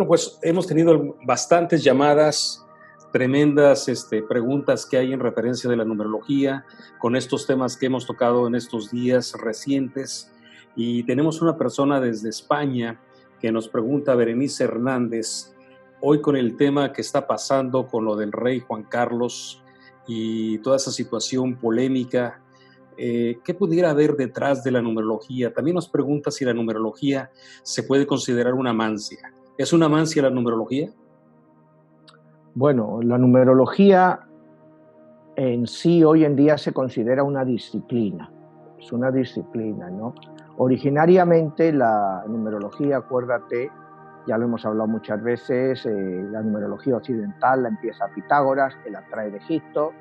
Bueno, pues hemos tenido bastantes llamadas, tremendas preguntas que hay en referencia de la numerología, con estos temas que hemos tocado en estos días recientes. Y tenemos una persona desde España que nos pregunta, Berenice Hernández, hoy con el tema que está pasando con lo del rey Juan Carlos y toda esa situación polémica, ¿qué pudiera haber detrás de la numerología? También nos pregunta si la numerología se puede considerar una mancia. ¿Es una mancia la numerología? Bueno, la numerología en sí hoy en día se considera una disciplina. Es una disciplina, ¿no? Originariamente la numerología, acuérdate, ya lo hemos hablado muchas veces, la numerología occidental la empieza Pitágoras, que la trae de Egipto.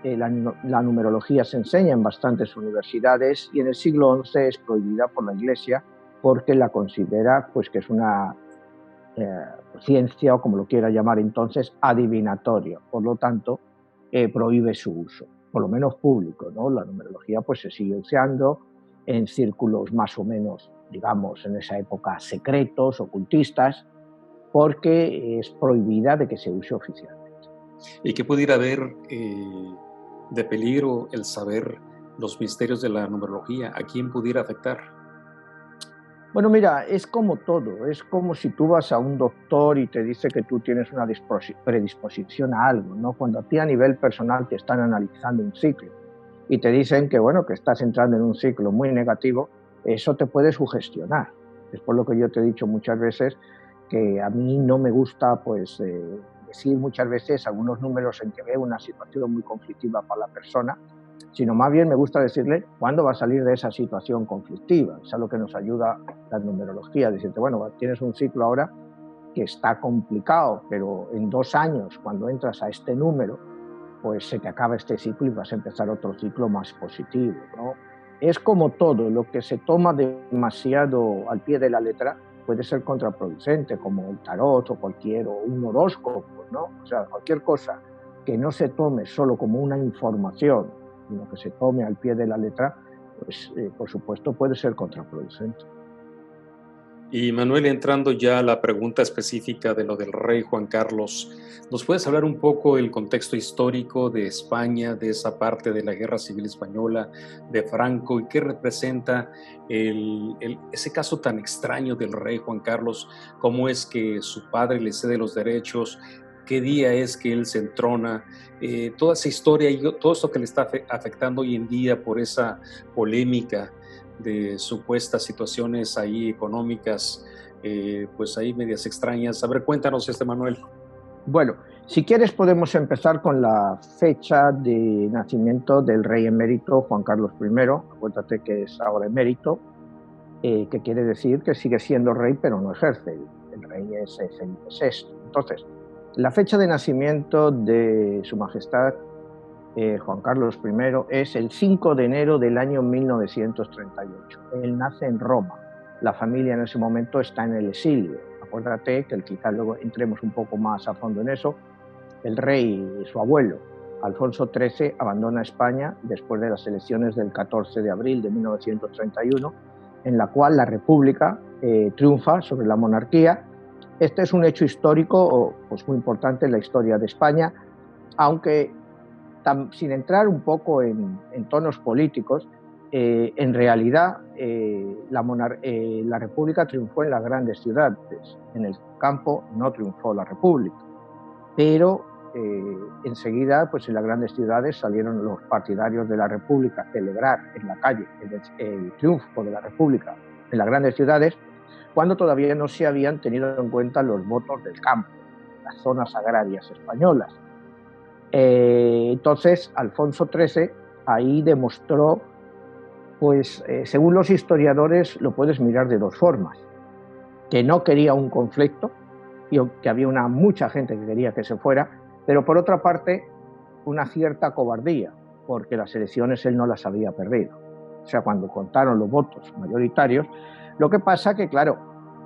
La numerología se enseña en bastantes universidades y en el siglo XI es prohibida por la Iglesia porque la considera pues, que es una ciencia, o como lo quiera llamar entonces, adivinatoria. Por lo tanto, prohíbe su uso, por lo menos público, ¿no? La numerología pues, se sigue usando en círculos más o menos, digamos, en esa época secretos, ocultistas, porque es prohibida de que se use oficialmente. ¿Y qué pudiera haber de peligro el saber los misterios de la numerología? ¿A quién pudiera afectar? Bueno, mira, es como todo, es como si tú vas a un doctor y te dice que tú tienes una predisposición a algo, ¿no? Cuando a ti a nivel personal te están analizando un ciclo y te dicen que, bueno, que estás entrando en un ciclo muy negativo, eso te puede sugestionar. Es por lo que yo te he dicho muchas veces que a mí no me gusta, pues, decir muchas veces algunos números en que veo una situación muy conflictiva para la persona, sino más bien me gusta decirle cuándo va a salir de esa situación conflictiva. Eso es lo que nos ayuda la numerología, decirte, bueno, tienes un ciclo ahora que está complicado, pero en 2 años, cuando entras a este número, pues se te acaba este ciclo y vas a empezar otro ciclo más positivo, ¿no? Es como todo, lo que se toma demasiado al pie de la letra puede ser contraproducente, como el tarot o un horóscopo, ¿no? O sea, cualquier cosa que no se tome solo como una información, sino que se tome al pie de la letra, pues por supuesto puede ser contraproducente. Y Manuel, entrando ya a la pregunta específica de lo del rey Juan Carlos, ¿nos puedes hablar un poco del contexto histórico de España, de esa parte de la Guerra Civil Española, de Franco, y qué representa ese caso tan extraño del rey Juan Carlos? ¿Cómo es que su padre le cede los derechos? ¿Qué día es que él se entrona? Toda esa historia y todo esto que le está afectando hoy en día por esa polémica de supuestas situaciones ahí económicas, pues ahí medias extrañas. A ver, cuéntanos, Manuel. Bueno, si quieres podemos empezar con la fecha de nacimiento del rey emérito Juan Carlos I. Acuérdate que es ahora emérito, que quiere decir que sigue siendo rey pero no ejerce. El rey es Felipe VI. Entonces, la fecha de nacimiento de su majestad Juan Carlos I es el 5 de enero del año 1938. Él nace en Roma. La familia en ese momento está en el exilio. Acuérdate que quizás luego entremos un poco más a fondo en eso. El rey, su abuelo, Alfonso XIII, abandona España después de las elecciones del 14 de abril de 1931, en la cual la República triunfa sobre la monarquía. Este es un hecho histórico pues, muy importante en la historia de España, aunque sin entrar un poco en tonos políticos, en realidad la República triunfó en las grandes ciudades. En el campo no triunfó la República, pero enseguida pues en las grandes ciudades salieron los partidarios de la República a celebrar en la calle el triunfo de la República en las grandes ciudades, cuando todavía no se habían tenido en cuenta los votos del campo, las zonas agrarias españolas. Entonces, Alfonso XIII ahí demostró, pues según los historiadores lo puedes mirar de dos formas, que no quería un conflicto y que había mucha gente que quería que se fuera, pero por otra parte una cierta cobardía, porque las elecciones él no las había perdido. O sea, cuando contaron los votos mayoritarios, lo que pasa que, claro,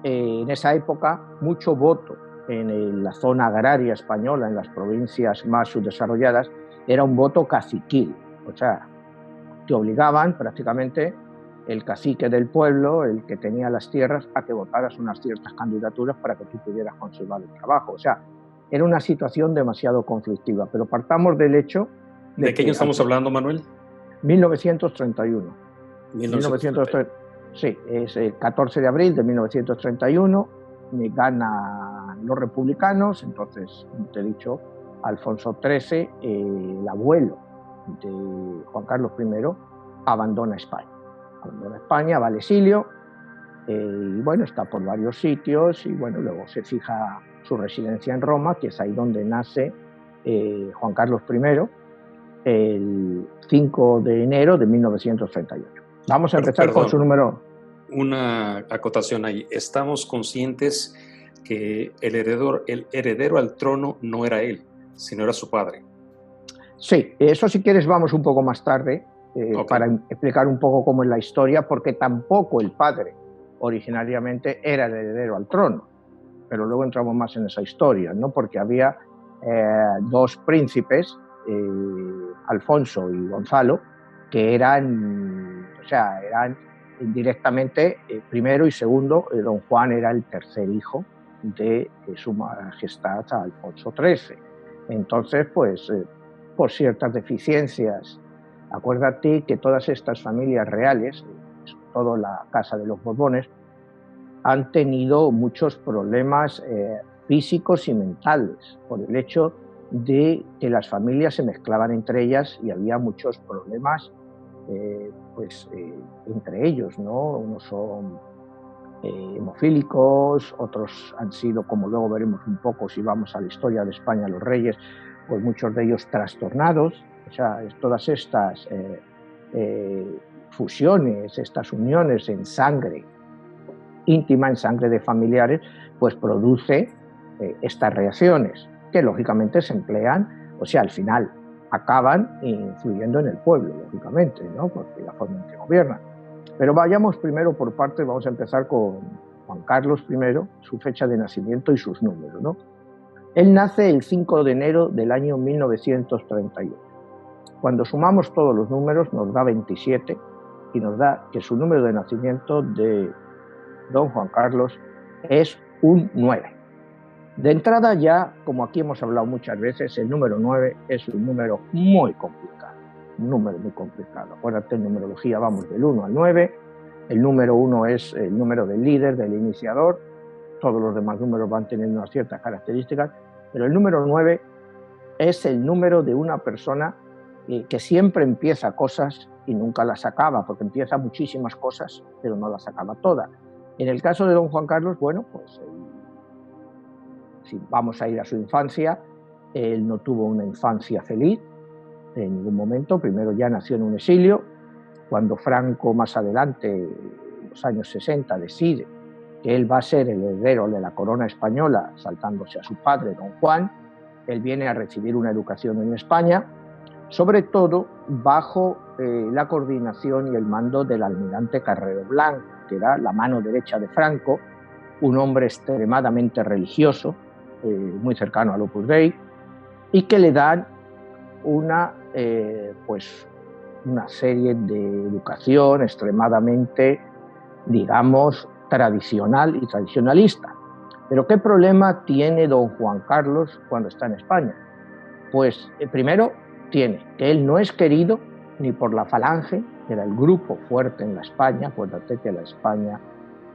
en esa época mucho voto en la zona agraria española, en las provincias más subdesarrolladas, era un voto caciquil. O sea, te obligaban prácticamente el cacique del pueblo, el que tenía las tierras, a que votaras unas ciertas candidaturas para que tú pudieras conservar el trabajo. O sea, era una situación demasiado conflictiva, pero partamos del hecho ¿De qué año estamos hablando, Manuel? 1931. 1931. Sí, es el 14 de abril de 1931, ganan los republicanos, entonces, como te he dicho, Alfonso XIII, el abuelo de Juan Carlos I, abandona España. Abandona España, va al exilio, y bueno, está por varios sitios, y bueno, luego se fija su residencia en Roma, que es ahí donde nace Juan Carlos I, el 5 de enero de 1938. Vamos a empezar con su número. Una acotación ahí. Estamos conscientes que el heredero al trono no era él, sino era su padre. Sí, eso si quieres vamos un poco más tarde para explicar un poco cómo es la historia, porque tampoco el padre originariamente era el heredero al trono, pero luego entramos más en esa historia, ¿no? Porque había dos príncipes, Alfonso y Gonzalo, que eran indirectamente primero y segundo. Don Juan era el tercer hijo de su majestad Alfonso XIII. Entonces, pues, por ciertas deficiencias, acuérdate que todas estas familias reales, sobre todo la Casa de los Borbones, han tenido muchos problemas físicos y mentales por el hecho de que las familias se mezclaban entre ellas y había muchos problemas entre ellos, ¿no? Unos son hemofílicos, otros han sido, como luego veremos un poco si vamos a la historia de España, los reyes, pues muchos de ellos trastornados. O sea, todas estas fusiones, estas uniones en sangre íntima, en sangre de familiares, pues produce estas reacciones que lógicamente se emplean, o sea, al final acaban influyendo en el pueblo, lógicamente, ¿no? Porque la forma en que gobiernan. Pero vayamos primero por partes, vamos a empezar con Juan Carlos I, su fecha de nacimiento y sus números, ¿no? Él nace el 5 de enero del año 1931. Cuando sumamos todos los números nos da 27 y nos da que su número de nacimiento de don Juan Carlos es un 9. De entrada ya, como aquí hemos hablado muchas veces, el número 9 es un número muy complicado. Un número muy complicado. Acuérdate, en numerología vamos del 1 al 9. El número 1 es el número del líder, del iniciador. Todos los demás números van teniendo unas ciertas características. Pero el número 9 es el número de una persona que siempre empieza cosas y nunca las acaba, porque empieza muchísimas cosas, pero no las acaba todas. En el caso de don Juan Carlos, bueno, pues si vamos a ir a su infancia, él no tuvo una infancia feliz en ningún momento. Primero ya nació en un exilio. Cuando Franco más adelante, en los años 60, decide que él va a ser el heredero de la corona española, saltándose a su padre, don Juan, él viene a recibir una educación en España, sobre todo bajo la coordinación y el mando del almirante Carrero Blanco, que era la mano derecha de Franco, un hombre extremadamente religioso, muy cercano al Opus Dei, y que le dan una serie de educación extremadamente, digamos, tradicional y tradicionalista. Pero ¿qué problema tiene don Juan Carlos cuando está en España? Pues primero tiene que él no es querido ni por la Falange, que era el grupo fuerte en la España. Acuérdate que la España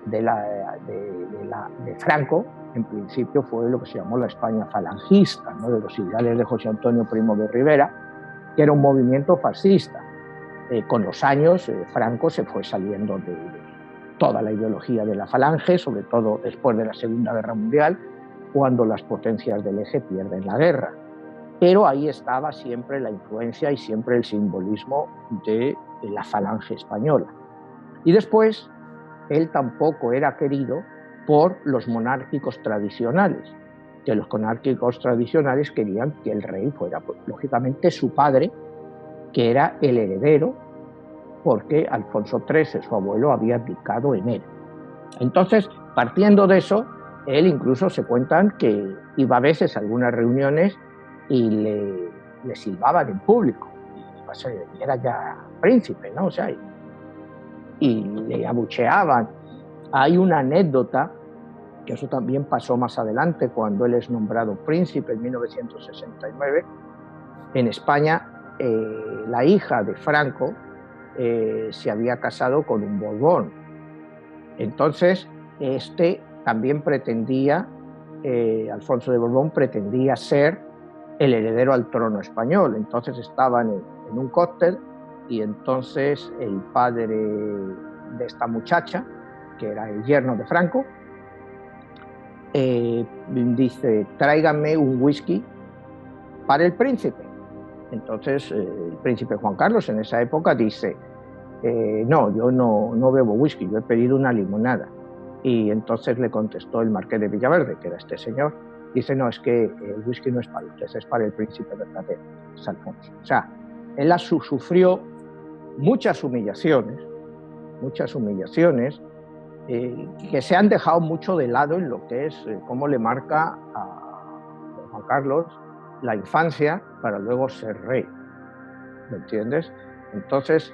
de Franco, en principio, fue lo que se llamó la España falangista, ¿no? De los ideales de José Antonio Primo de Rivera, que era un movimiento fascista. Con los años, Franco se fue saliendo de toda la ideología de la Falange, sobre todo después de la Segunda Guerra Mundial, cuando las potencias del eje pierden la guerra. Pero ahí estaba siempre la influencia y siempre el simbolismo de la Falange española. Y después, él tampoco era querido por los monárquicos tradicionales, que los monárquicos tradicionales querían que el rey fuera, pues, lógicamente, su padre, que era el heredero, porque Alfonso XIII, su abuelo, había abdicado en él. Entonces, partiendo de eso, él incluso se cuentan que iba a veces a algunas reuniones y le silbaban en público, y era ya príncipe, ¿no? O sea, y le abucheaban. Hay una anécdota, que eso también pasó más adelante, cuando él es nombrado príncipe en 1969. En España, la hija de Franco se había casado con un Borbón. Entonces, también pretendía, Alfonso de Borbón pretendía ser el heredero al trono español. Entonces estaban en un cóctel y entonces el padre de esta muchacha, que era el yerno de Franco, dice: tráiganme un whisky para el príncipe. Entonces el príncipe Juan Carlos en esa época dice: no, yo no bebo whisky, yo he pedido una limonada. Y entonces le contestó el marqués de Villaverde, que era este señor, dice: no, es que el whisky no es para usted, es para el príncipe verdadero, es Alfonso. O sea, él sufrió muchas humillaciones, que se han dejado mucho de lado en lo que es cómo le marca a Juan Carlos la infancia para luego ser rey. ¿Me entiendes? Entonces,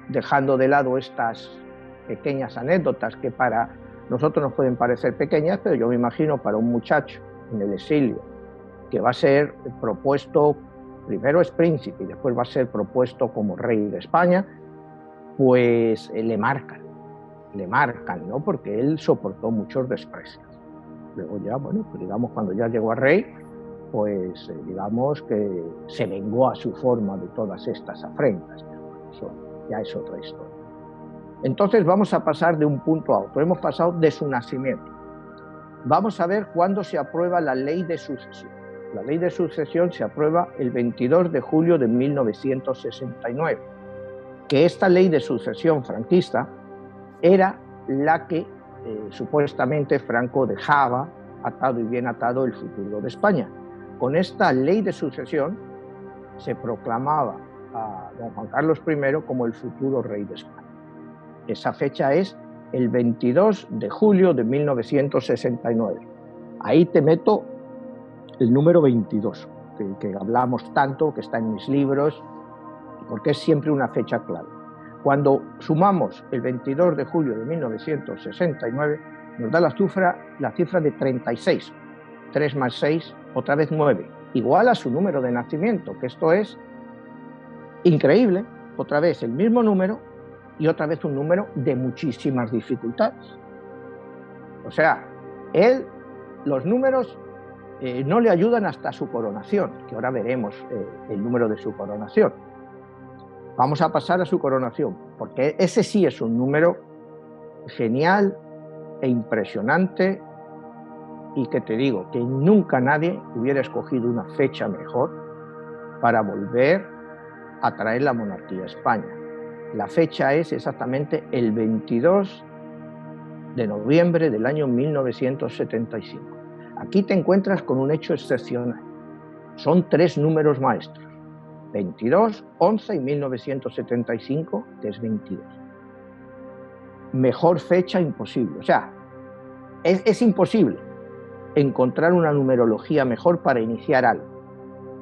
dejando de lado estas pequeñas anécdotas que para nosotros nos pueden parecer pequeñas, pero yo me imagino para un muchacho en el exilio que va a ser propuesto, primero es príncipe y después va a ser propuesto como rey de España, pues le marcan, ¿no? Porque él soportó muchos desprecios. Luego ya, bueno, pues digamos, cuando ya llegó a rey, pues digamos que se vengó a su forma de todas estas afrentas. Eso ya es otra historia. Entonces vamos a pasar de un punto a otro. Hemos pasado de su nacimiento. Vamos a ver cuándo se aprueba la ley de sucesión. La ley de sucesión se aprueba el 22 de julio de 1969. Que esta ley de sucesión franquista era la que supuestamente Franco dejaba atado y bien atado el futuro de España. Con esta ley de sucesión se proclamaba a don Juan Carlos I como el futuro rey de España. Esa fecha es el 22 de julio de 1969. Ahí te meto el número 22, que hablamos tanto, que está en mis libros, porque es siempre una fecha clave. Cuando sumamos el 22 de julio de 1969, nos da la cifra de 36. 3 más 6, otra vez 9. Igual a su número de nacimiento, que esto es increíble. Otra vez el mismo número y otra vez un número de muchísimas dificultades. O sea, los números no le ayudan hasta su coronación, que ahora veremos el número de su coronación. Vamos a pasar a su coronación, porque ese sí es un número genial e impresionante, y que te digo que nunca nadie hubiera escogido una fecha mejor para volver a traer la monarquía a España. La fecha es exactamente el 22 de noviembre del año 1975. Aquí te encuentras con un hecho excepcional. Son 3 números maestros: 22, 11 y 1975, que es 22. Mejor fecha imposible. O sea, es imposible encontrar una numerología mejor para iniciar algo.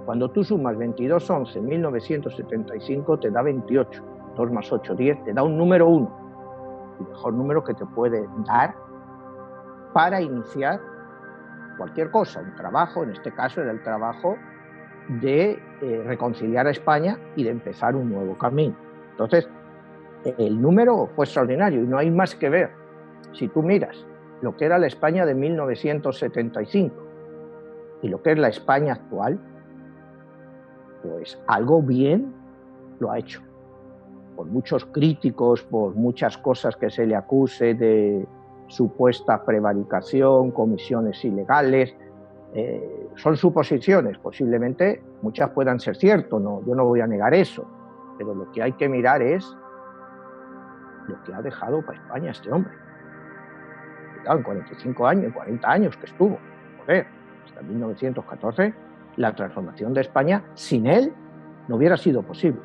Cuando tú sumas 22, 11, 1975, te da 28. 2 más 8, 10, te da un número 1. El mejor número que te puede dar para iniciar cualquier cosa, un trabajo. En este caso era el trabajo de reconciliar a España y de empezar un nuevo camino. Entonces, el número fue extraordinario y no hay más que ver. Si tú miras lo que era la España de 1975 y lo que es la España actual, pues algo bien lo ha hecho. Por muchos críticos, por muchas cosas que se le acuse de supuesta prevaricación, comisiones ilegales, son suposiciones, posiblemente muchas puedan ser ciertas, yo no voy a negar eso, pero lo que hay que mirar es lo que ha dejado para España este hombre. En 45 años, 40 años que estuvo, joder, hasta 1914, la transformación de España sin él no hubiera sido posible.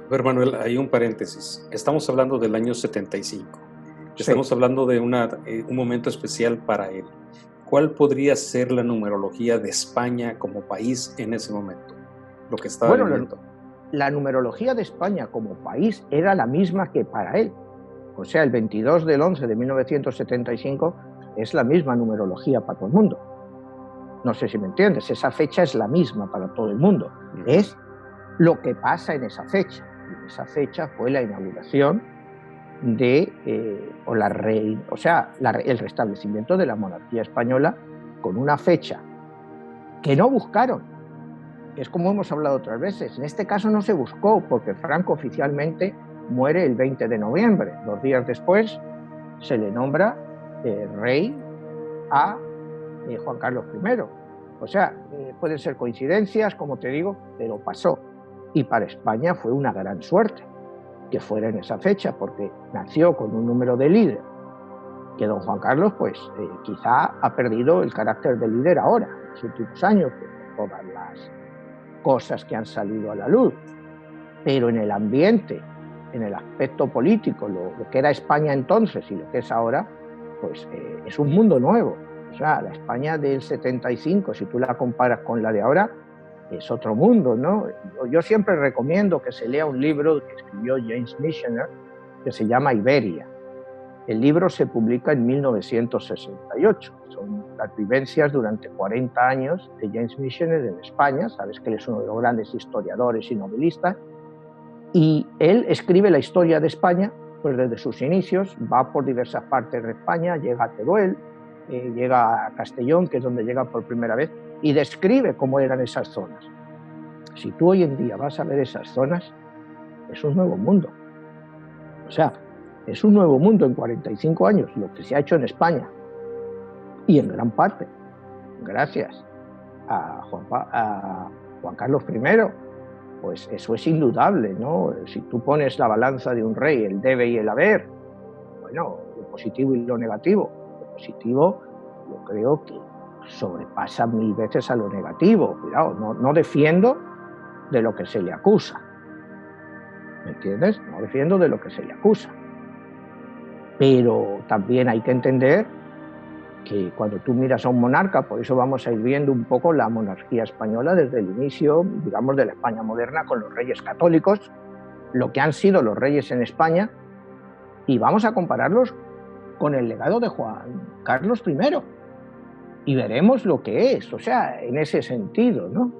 A ver, Manuel, hay un paréntesis. Estamos hablando del año 75. Estamos Sí. hablando de un momento especial para él. ¿Cuál podría ser la numerología de España como país en ese momento? Lo que estaba viviendo. La numerología de España como país era la misma que para él. O sea, el 22 del 11 de 1975 es la misma numerología para todo el mundo. No sé si me entiendes, esa fecha es la misma para todo el mundo. Es lo que pasa en esa fecha. Y esa fecha fue la inauguración de, el restablecimiento de la monarquía española con una fecha que no buscaron. Es como hemos hablado otras veces. En este caso no se buscó, porque Franco oficialmente muere el 20 de noviembre. 2 días después se le nombra rey a Juan Carlos I. O sea, pueden ser coincidencias, como te digo, pero pasó. Y para España fue una gran suerte que fuera en esa fecha, porque nació con un número de líder que don Juan Carlos, pues quizá ha perdido el carácter de líder ahora, en los últimos años, por todas las cosas que han salido a la luz. Pero en el ambiente, en el aspecto político, lo que era España entonces y lo que es ahora, pues es un mundo nuevo. O sea, la España del 75, si tú la comparas con la de ahora, es otro mundo, ¿no? Yo siempre recomiendo que se lea un libro que escribió James Michener, que se llama Iberia. El libro se publica en 1968. Son las vivencias durante 40 años de James Michener en España. Sabes que él es uno de los grandes historiadores y novelistas. Y él escribe la historia de España pues desde sus inicios, va por diversas partes de España, llega a Teruel, llega a Castellón, que es donde llega por primera vez, y describe cómo eran esas zonas. Si tú hoy en día vas a ver esas zonas, es un nuevo mundo. O sea, es un nuevo mundo en 45 años, lo que se ha hecho en España. Y en gran parte, gracias a Juan Carlos I, pues eso es indudable, ¿no? Si tú pones la balanza de un rey, el debe y el haber, bueno, lo positivo y lo negativo. Lo positivo yo creo que sobrepasa 1000 veces a lo negativo. Cuidado, no defiendo de lo que se le acusa. ¿Me entiendes? No defiendo de lo que se le acusa. Pero también hay que entender que cuando tú miras a un monarca, por eso vamos a ir viendo un poco la monarquía española desde el inicio, digamos, de la España moderna con los reyes católicos, lo que han sido los reyes en España, y vamos a compararlos con el legado de Juan Carlos I. Y veremos lo que es, o sea, en ese sentido, ¿no?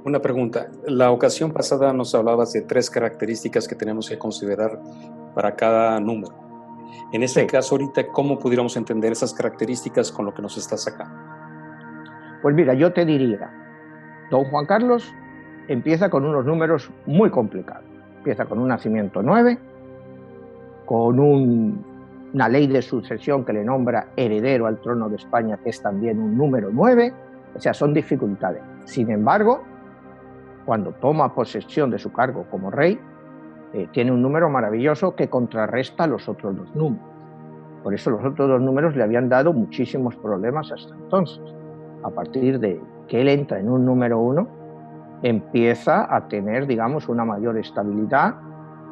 Una pregunta. La ocasión pasada nos hablabas de 3 características que tenemos que considerar para cada número. En este caso, ahorita, ¿cómo pudiéramos entender esas características con lo que nos está sacando? Pues mira, yo te diría, don Juan Carlos empieza con unos números muy complicados. Empieza con un nacimiento 9, con una ley de sucesión que le nombra heredero al trono de España, que es también un número 9, o sea, son dificultades. Sin embargo, cuando toma posesión de su cargo como rey, tiene un número maravilloso que contrarresta los otros 2 números. Por eso los otros 2 números le habían dado muchísimos problemas hasta entonces. A partir de que él entra en un número 1, empieza a tener, digamos, una mayor estabilidad,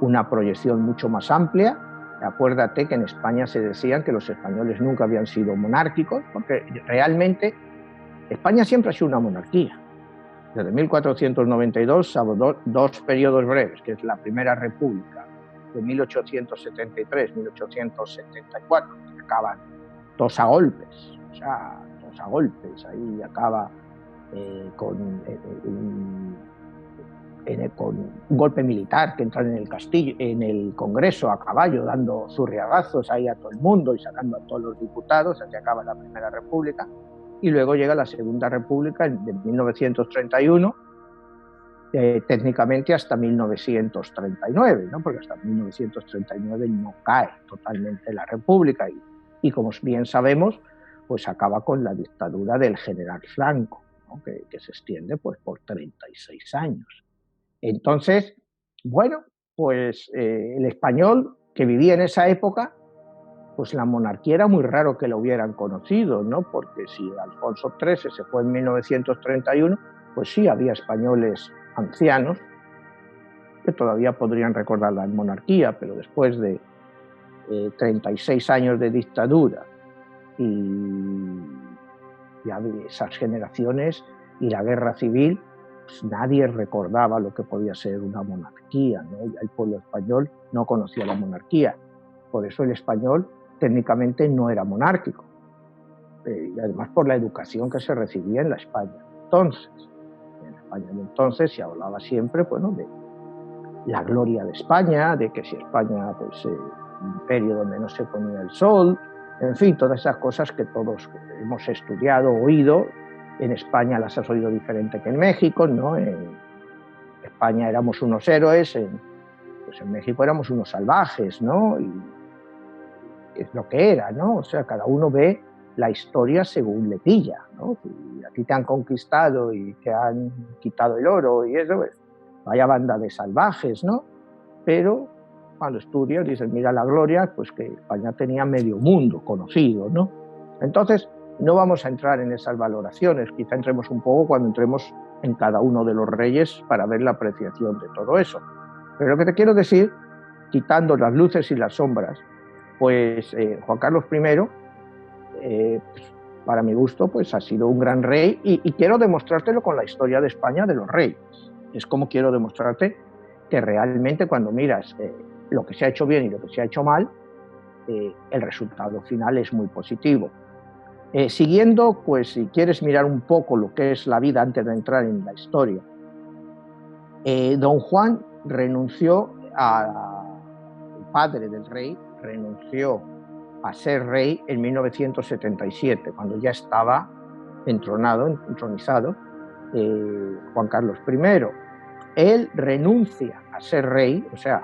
una proyección mucho más amplia. Acuérdate que en España se decían que los españoles nunca habían sido monárquicos, porque realmente España siempre ha sido una monarquía. Desde 1492, salvo 2 periodos breves, que es la Primera República de 1873-1874, que acaban todos a golpes, o sea, todos a golpes, ahí acaba con un golpe militar que entra en el castillo, en el Congreso a caballo, dando zurriagazos ahí a todo el mundo y sacando a todos los diputados, así acaba la Primera República. Y luego llega la Segunda República de 1931, técnicamente hasta 1939, ¿no? Porque hasta 1939 no cae totalmente la República y como bien sabemos, pues acaba con la dictadura del general Franco, ¿no? que se extiende pues, por 36 años. Entonces, bueno, pues el español que vivía en esa época, pues la monarquía era muy raro que lo hubieran conocido, ¿no? Porque si Alfonso XIII se fue en 1931, pues sí, había españoles ancianos que todavía podrían recordar la monarquía, pero después de 36 años de dictadura y ya de esas generaciones y la guerra civil, pues nadie recordaba lo que podía ser una monarquía, ¿no? Ya el pueblo español no conocía la monarquía. Por eso el español técnicamente no era monárquico, y además por la educación que se recibía en la España. En la España de entonces se hablaba siempre, bueno, de la gloria de España, de que si España, pues, un imperio donde no se ponía el sol, en fin, todas esas cosas que todos hemos estudiado, oído. En España las has oído diferente que en México, ¿no? En España éramos unos héroes, pues en México éramos unos salvajes, ¿no? Y es lo que era, ¿no? O sea, cada uno ve la historia según le pilla, ¿no? Si a ti te han conquistado y te han quitado el oro y eso, pues, vaya banda de salvajes, ¿no? Pero cuando estudias dices, mira la gloria, pues que España tenía medio mundo conocido, ¿no? Entonces, no vamos a entrar en esas valoraciones, quizá entremos un poco cuando entremos en cada uno de los reyes para ver la apreciación de todo eso. Pero lo que te quiero decir, quitando las luces y las sombras, pues Juan Carlos I, pues, para mi gusto, pues ha sido un gran rey y quiero demostrártelo con la historia de España de los reyes. Es como quiero demostrarte que realmente cuando miras lo que se ha hecho bien y lo que se ha hecho mal, el resultado final es muy positivo. Siguiendo, pues si quieres mirar un poco lo que es la vida antes de entrar en la historia, don Juan renunció el padre del rey, renunció a ser rey en 1977, cuando ya estaba entronizado Juan Carlos I. Él renuncia a ser rey, o sea,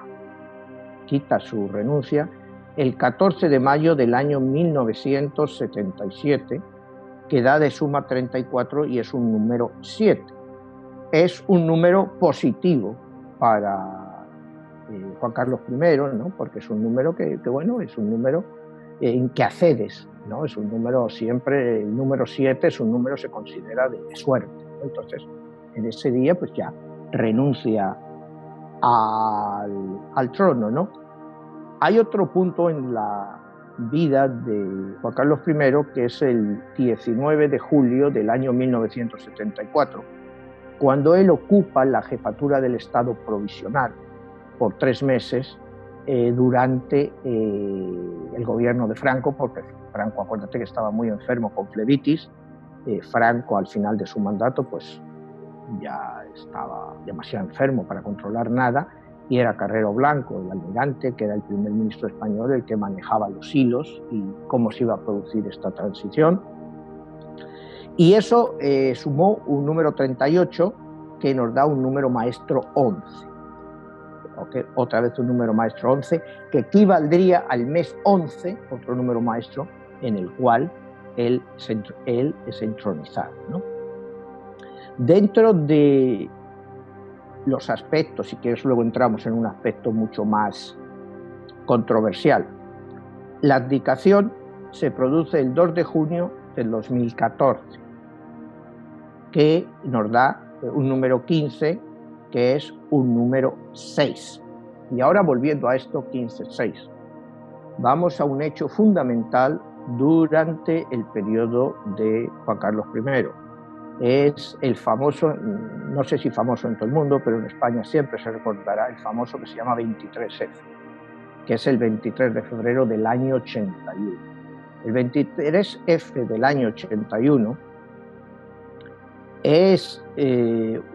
quita su renuncia, el 14 de mayo del año 1977, que da de suma 34 y es un número 7. Es un número positivo para Juan Carlos I, ¿no? Porque es un número que bueno, es un número en que accedes, ¿no? Es un número siempre, el número 7 es un número que se considera de suerte, ¿no? Entonces, en ese día, pues ya renuncia al trono, ¿no? Hay otro punto en la vida de Juan Carlos I, que es el 19 de julio del año 1974, cuando él ocupa la jefatura del Estado provisional por 3 meses durante el gobierno de Franco, porque Franco, acuérdate que estaba muy enfermo con flebitis. Franco, al final de su mandato, pues ya estaba demasiado enfermo para controlar nada, y era Carrero Blanco, el almirante, que era el primer ministro español, el que manejaba los hilos y cómo se iba a producir esta transición. Y eso sumó un número 38, que nos da un número maestro 11. Okay. Otra vez un número maestro 11, que equivaldría al mes 11, otro número maestro, en el cual él es entronizado, ¿no? Dentro de los aspectos, si quieres luego entramos en un aspecto mucho más controversial, la abdicación se produce el 2 de junio del 2014, que nos da un número 15, que es un número 6. Y ahora, volviendo a esto, 15-6, vamos a un hecho fundamental durante el periodo de Juan Carlos I. Es el famoso, no sé si famoso en todo el mundo, pero en España siempre se recordará el famoso que se llama 23F, que es el 23 de febrero del año 81. El 23F del año 81 es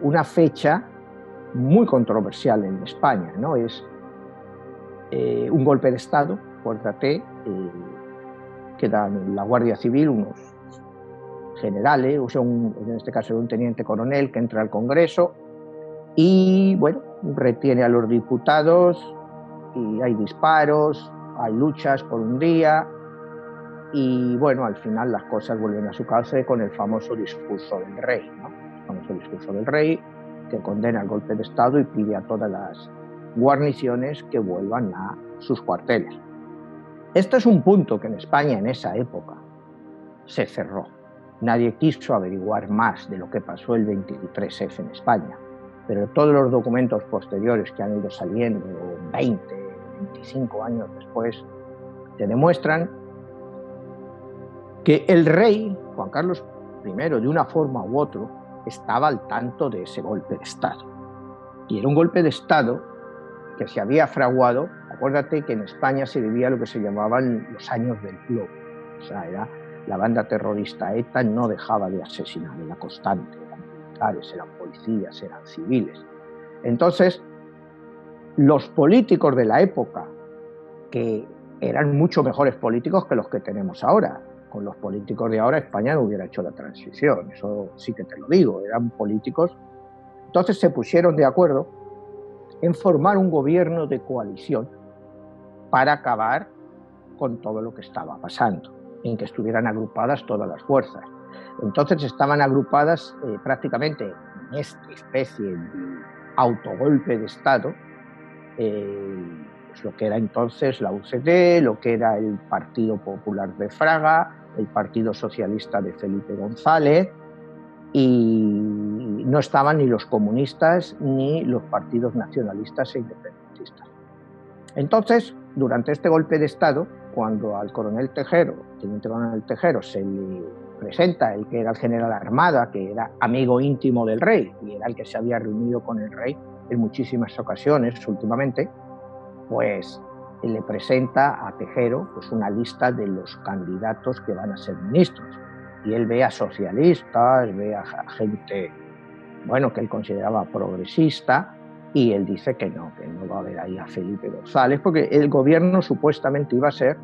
una fecha muy controversial en España, ¿no? Es un golpe de Estado, acuérdate, que dan la Guardia Civil, unos generales, o sea, en este caso un teniente coronel, que entra al Congreso y, bueno, retiene a los diputados, y hay disparos, hay luchas por un día, y, bueno, al final las cosas vuelven a su cauce con el famoso discurso del rey, ¿no? El famoso discurso del rey, que condena el golpe de Estado y pide a todas las guarniciones que vuelvan a sus cuarteles. Este es un punto que en España en esa época se cerró. Nadie quiso averiguar más de lo que pasó el 23F en España, pero todos los documentos posteriores que han ido saliendo 20, 25 años después te demuestran que el rey, Juan Carlos I, de una forma u otra, estaba al tanto de ese golpe de Estado. Y era un golpe de Estado que se había fraguado, Acuérdate que en España se vivía lo que se llamaban los años del plomo. O sea, la banda terrorista ETA no dejaba de asesinar, era constante, eran militares, eran policías, eran civiles. Entonces, los políticos de la época, que eran mucho mejores políticos que los que tenemos ahora, con los políticos de ahora España no hubiera hecho la transición, eso sí que te lo digo, eran políticos. Entonces se pusieron de acuerdo en formar un gobierno de coalición para acabar con todo lo que estaba pasando, en que estuvieran agrupadas todas las fuerzas. Entonces estaban agrupadas prácticamente en esta especie de autogolpe de Estado, pues lo que era entonces la UCD, lo que era el Partido Popular de Fraga, el Partido Socialista de Felipe González, y no estaban ni los comunistas ni los partidos nacionalistas e independentistas. Entonces, durante este golpe de Estado, cuando al coronel Tejero, teniente coronel Tejero, se le presenta el que era el general Armada, que era amigo íntimo del rey y era el que se había reunido con el rey en muchísimas ocasiones últimamente, pues le presenta a Tejero pues una lista de los candidatos que van a ser ministros. Y él ve a socialistas, ve a gente, bueno, que él consideraba progresista, y él dice que no va a haber ahí a Felipe González, porque el gobierno supuestamente iba a ser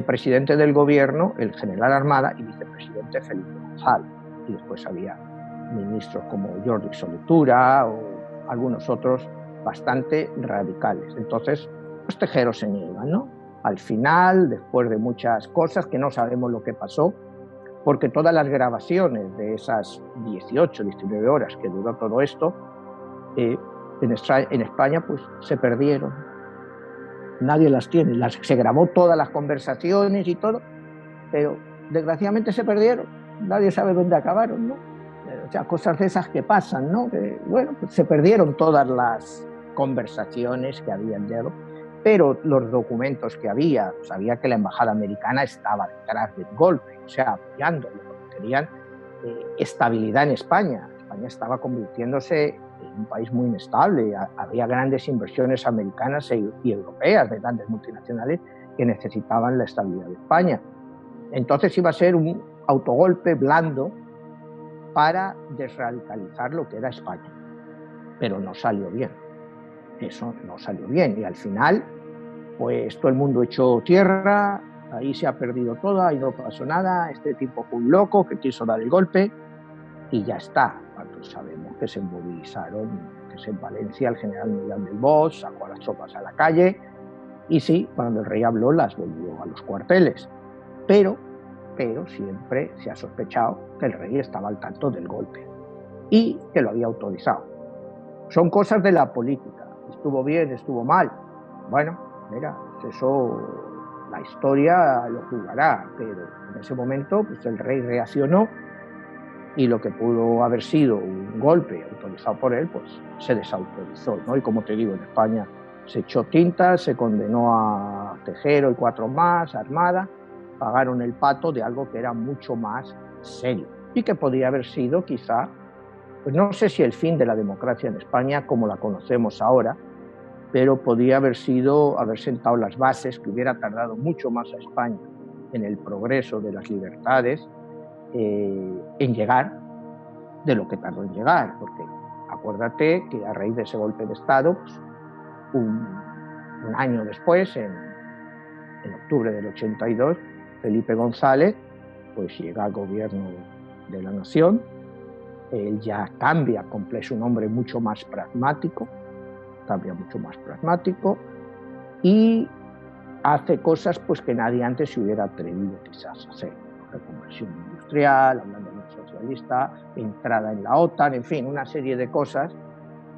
presidente del gobierno el general Armada y vicepresidente Felipe González. Y después había ministros como Jordi Soletura o algunos otros bastante radicales. Entonces, pues Tejero se niega, ¿no? Al final, después de muchas cosas que no sabemos lo que pasó, porque todas las grabaciones de esas 18, 19 horas que duró todo esto, en España pues se perdieron. Nadie las tiene. Se grabó todas las conversaciones y todo, pero desgraciadamente se perdieron. Nadie sabe dónde acabaron, ¿no? O sea, cosas de esas que pasan, ¿no? Que, bueno, pues se perdieron todas las conversaciones que habían llegado, pero los documentos que había, sabía que la embajada americana estaba detrás del golpe, o sea, apoyándolo, porque querían estabilidad en España. España estaba convirtiéndose en un país muy inestable, había grandes inversiones americanas y europeas de grandes multinacionales que necesitaban la estabilidad de España. Entonces iba a ser un autogolpe blando para desradicalizar lo que era España, pero no salió bien. Eso no salió bien y al final pues todo el mundo echó tierra, ahí se ha perdido todo, ahí no pasó nada, este tipo fue un loco que quiso dar el golpe y ya está. Nosotros sabemos que se movilizaron, que es en Valencia el general Millán del Bosch sacó a las tropas a la calle y sí, cuando el rey habló las volvió a los cuarteles, pero siempre se ha sospechado que el rey estaba al tanto del golpe y que lo había autorizado. Son cosas de la política, estuvo bien, estuvo mal, bueno, mira, eso la historia lo juzgará, pero en ese momento pues el rey reaccionó y lo que pudo haber sido un golpe autorizado por él, pues se desautorizó, ¿no? Y como te digo, en España se echó tinta, se condenó a Tejero y 4 más, Armada, pagaron el pato de algo que era mucho más serio y que podría haber sido quizá, pues no sé si el fin de la democracia en España como la conocemos ahora, pero podría haber sido haber sentado las bases que hubiera tardado mucho más a España en el progreso de las libertades, en llegar de lo que tardó en llegar, porque acuérdate que a raíz de ese golpe de Estado, pues, un año después, en octubre del 82, Felipe González pues llega al gobierno de la nación, él ya cambia, es un hombre mucho más pragmático, y hace cosas pues que nadie antes se hubiera atrevido quizás a hacer. Reconversión industrial, hablando de un socialista, entrada en la OTAN, en fin, una serie de cosas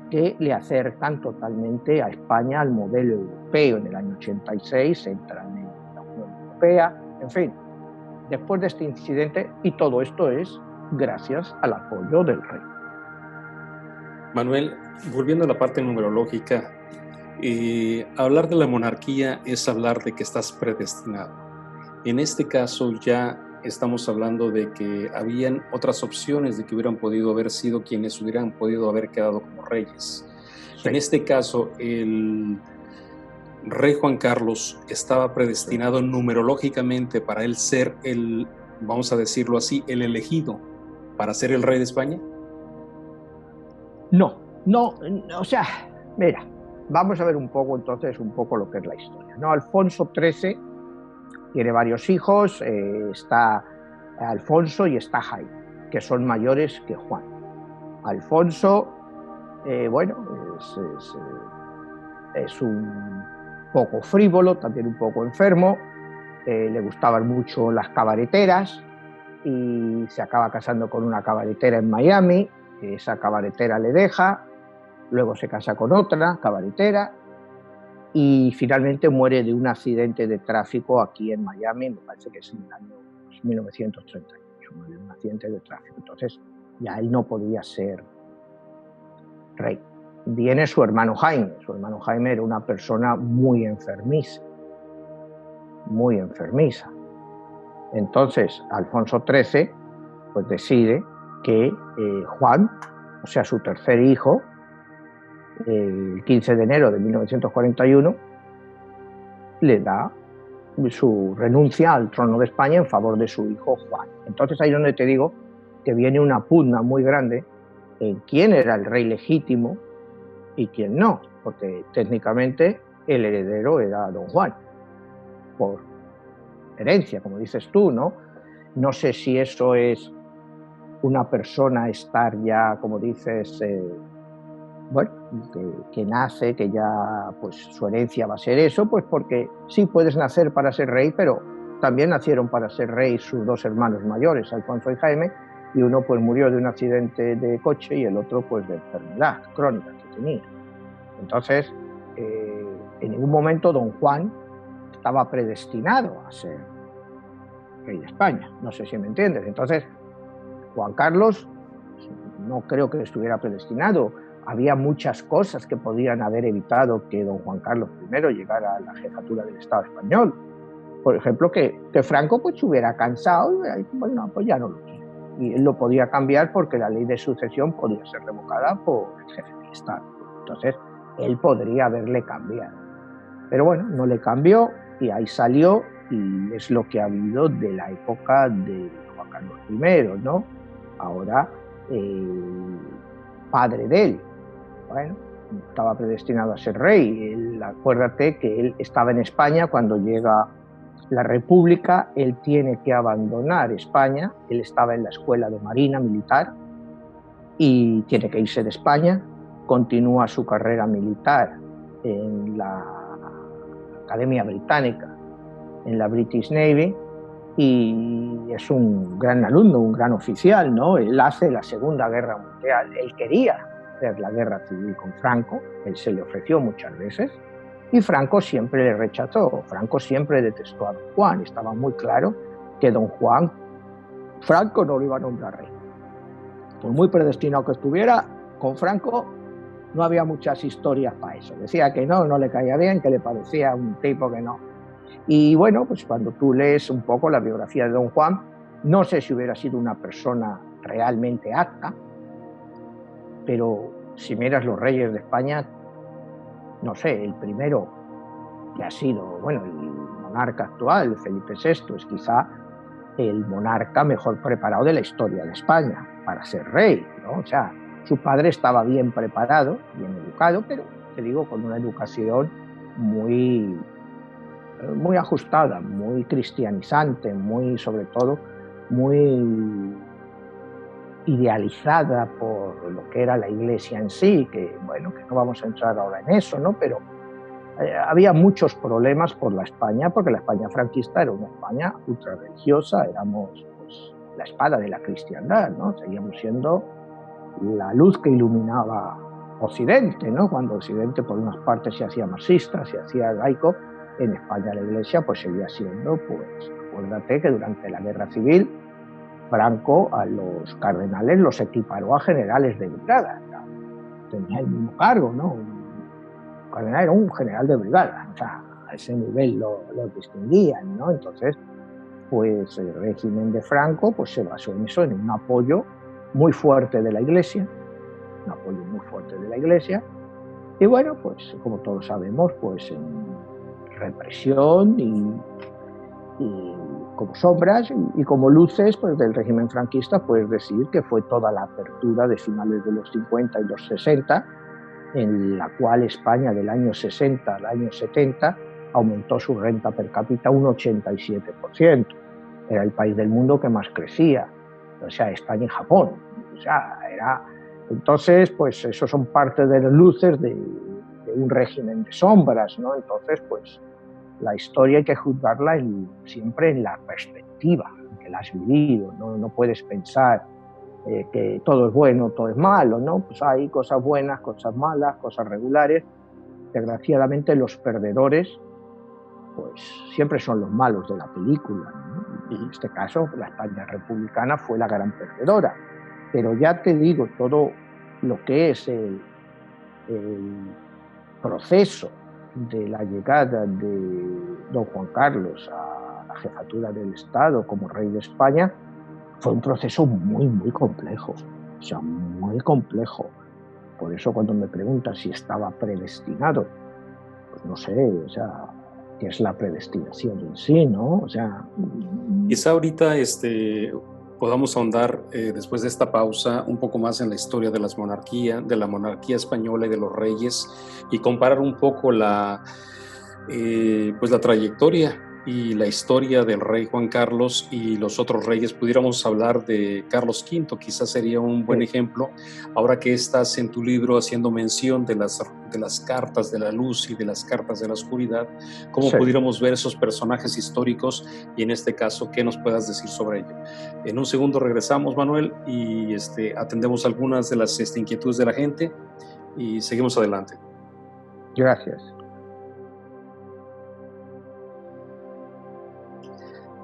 que le acercan totalmente a España al modelo europeo. En el año 86 entran en la Unión Europea, en fin, después de este incidente, y todo esto es gracias al apoyo del rey. Manuel, volviendo a la parte numerológica, hablar de la monarquía es hablar de que estás predestinado. En este caso ya estamos hablando de que habían otras opciones de que hubieran podido haber sido quienes hubieran podido haber quedado como reyes. Sí. En este caso, rey Juan Carlos estaba predestinado numerológicamente para él ser el, vamos a decirlo así, el elegido para ser el rey de España? No, o sea, mira, vamos a ver un poco entonces lo que es la historia, ¿no? Alfonso XIII tiene varios hijos, está Alfonso y está Jaime, que son mayores que Juan. Alfonso, bueno, es un poco frívolo, también un poco enfermo, le gustaban mucho las cabareteras y se acaba casando con una cabaretera en Miami. Esa cabaretera le deja, luego se casa con otra cabaretera y finalmente muere de un accidente de tráfico aquí en Miami, me parece que es en el año 1938, muere de un accidente de tráfico. Entonces ya él no podía ser rey. Viene su hermano Jaime era una persona muy enfermiza. Entonces Alfonso XIII pues decide que Juan, o sea, su tercer hijo, el 15 de enero de 1941, le da su renuncia al trono de España en favor de su hijo Juan. Entonces ahí es donde te digo que viene una pugna muy grande en quién era el rey legítimo y quién no, porque técnicamente el heredero era don Juan, por herencia, como dices tú, ¿no? No sé si eso es una persona estar ya, como dices, bueno, que nace, que ya pues su herencia va a ser eso, pues porque sí puedes nacer para ser rey, pero también nacieron para ser rey sus dos hermanos mayores, Alfonso y Jaime, y uno pues murió de un accidente de coche y el otro pues de enfermedad crónica que tenía. Entonces, en ningún momento don Juan estaba predestinado a ser rey de España, no sé si me entiendes. Entonces, Juan Carlos no creo que estuviera predestinado. Había muchas cosas que podían haber evitado que don Juan Carlos I llegara a la jefatura del Estado español. Por ejemplo, que Franco pues se hubiera cansado y bueno, pues ya no lo quiere. Y él lo podía cambiar porque la ley de sucesión podía ser revocada por el jefe del Estado. Entonces, él podría haberle cambiado. Pero bueno, no le cambió y ahí salió, y es lo que ha habido de la época de Juan Carlos I, ¿no? Ahora, padre de él, bueno, estaba predestinado a ser rey. Él, acuérdate que él estaba en España cuando llega la República, él tiene que abandonar España, él estaba en la escuela de Marina Militar y tiene que irse de España, continúa su carrera militar en la Academia Británica, en la British Navy, y es un gran alumno, un gran oficial, ¿no? Él hace la Segunda Guerra Mundial, él quería hacer la guerra civil con Franco, él se le ofreció muchas veces, y Franco siempre le rechazó. Franco siempre detestó a don Juan, estaba muy claro que don Juan, Franco no lo iba a nombrar rey. Por muy predestinado que estuviera, con Franco no había muchas historias para eso. Decía que no le caía bien, que le parecía un tipo que no. Y bueno, pues cuando tú lees un poco la biografía de don Juan, no sé si hubiera sido una persona realmente apta, pero si miras los reyes de España, no sé, el primero que ha sido, bueno, el monarca actual, Felipe VI, es quizá el monarca mejor preparado de la historia de España para ser rey, ¿no? O sea, su padre estaba bien preparado, bien educado, pero te digo, con una educación muy ajustada, muy cristianizante, muy, sobre todo, muy idealizada por lo que era la Iglesia en sí, que bueno, que no vamos a entrar ahora en eso, ¿no? Pero había muchos problemas por la España, porque la España franquista era una España ultra religiosa, éramos pues, la espada de la cristiandad, ¿no? Seguíamos siendo la luz que iluminaba Occidente, ¿no? Cuando Occidente por unas partes se hacía marxista, se hacía laico, en España la Iglesia pues seguía siendo, pues acuérdate que durante la Guerra Civil Franco a los cardenales los equiparó a generales de brigada, tenía el mismo cargo, ¿no? Un cardenal era un general de brigada, o sea, a ese nivel lo distinguían, ¿no? Entonces, pues el régimen de Franco pues se basó en eso, en un apoyo muy fuerte de la Iglesia, y bueno, pues como todos sabemos, pues represión y como sombras y como luces pues, del régimen franquista, puedes decir que fue toda la apertura de finales de los 50 y los 60, en la cual España del año 60 al año 70 aumentó su renta per cápita un 87%. Era el país del mundo que más crecía, o sea, España y Japón. O sea, era... Entonces, pues eso son parte de las luces de un régimen de sombras, ¿no? Entonces, pues la historia hay que juzgarla siempre en la perspectiva en que la has vivido, ¿no? No puedes pensar que todo es bueno, todo es malo, ¿no? Pues hay cosas buenas, cosas malas, cosas regulares. Desgraciadamente los perdedores pues siempre son los malos de la película, ¿no? Y en este caso la España republicana fue la gran perdedora. Pero ya te digo, todo lo que es el proceso de la llegada de don Juan Carlos a la jefatura del Estado como rey de España fue un proceso muy, muy complejo. O sea, muy complejo. Por eso cuando me preguntan si estaba predestinado, pues no sé, o sea, ¿qué es la predestinación en sí, no? O sea... Quizá ahorita podamos ahondar, después de esta pausa, un poco más en la historia de de la monarquía española y de los reyes, y comparar un poco pues la trayectoria y la historia del rey Juan Carlos y los otros reyes. Pudiéramos hablar de Carlos V, quizás sería un buen ejemplo, ahora que estás en tu libro haciendo mención de las cartas de la luz y de las cartas de la oscuridad, cómo pudiéramos ver esos personajes históricos y en este caso, ¿qué nos puedas decir sobre ello? En un segundo regresamos, Manuel, y atendemos algunas de las inquietudes de la gente y seguimos adelante. Gracias.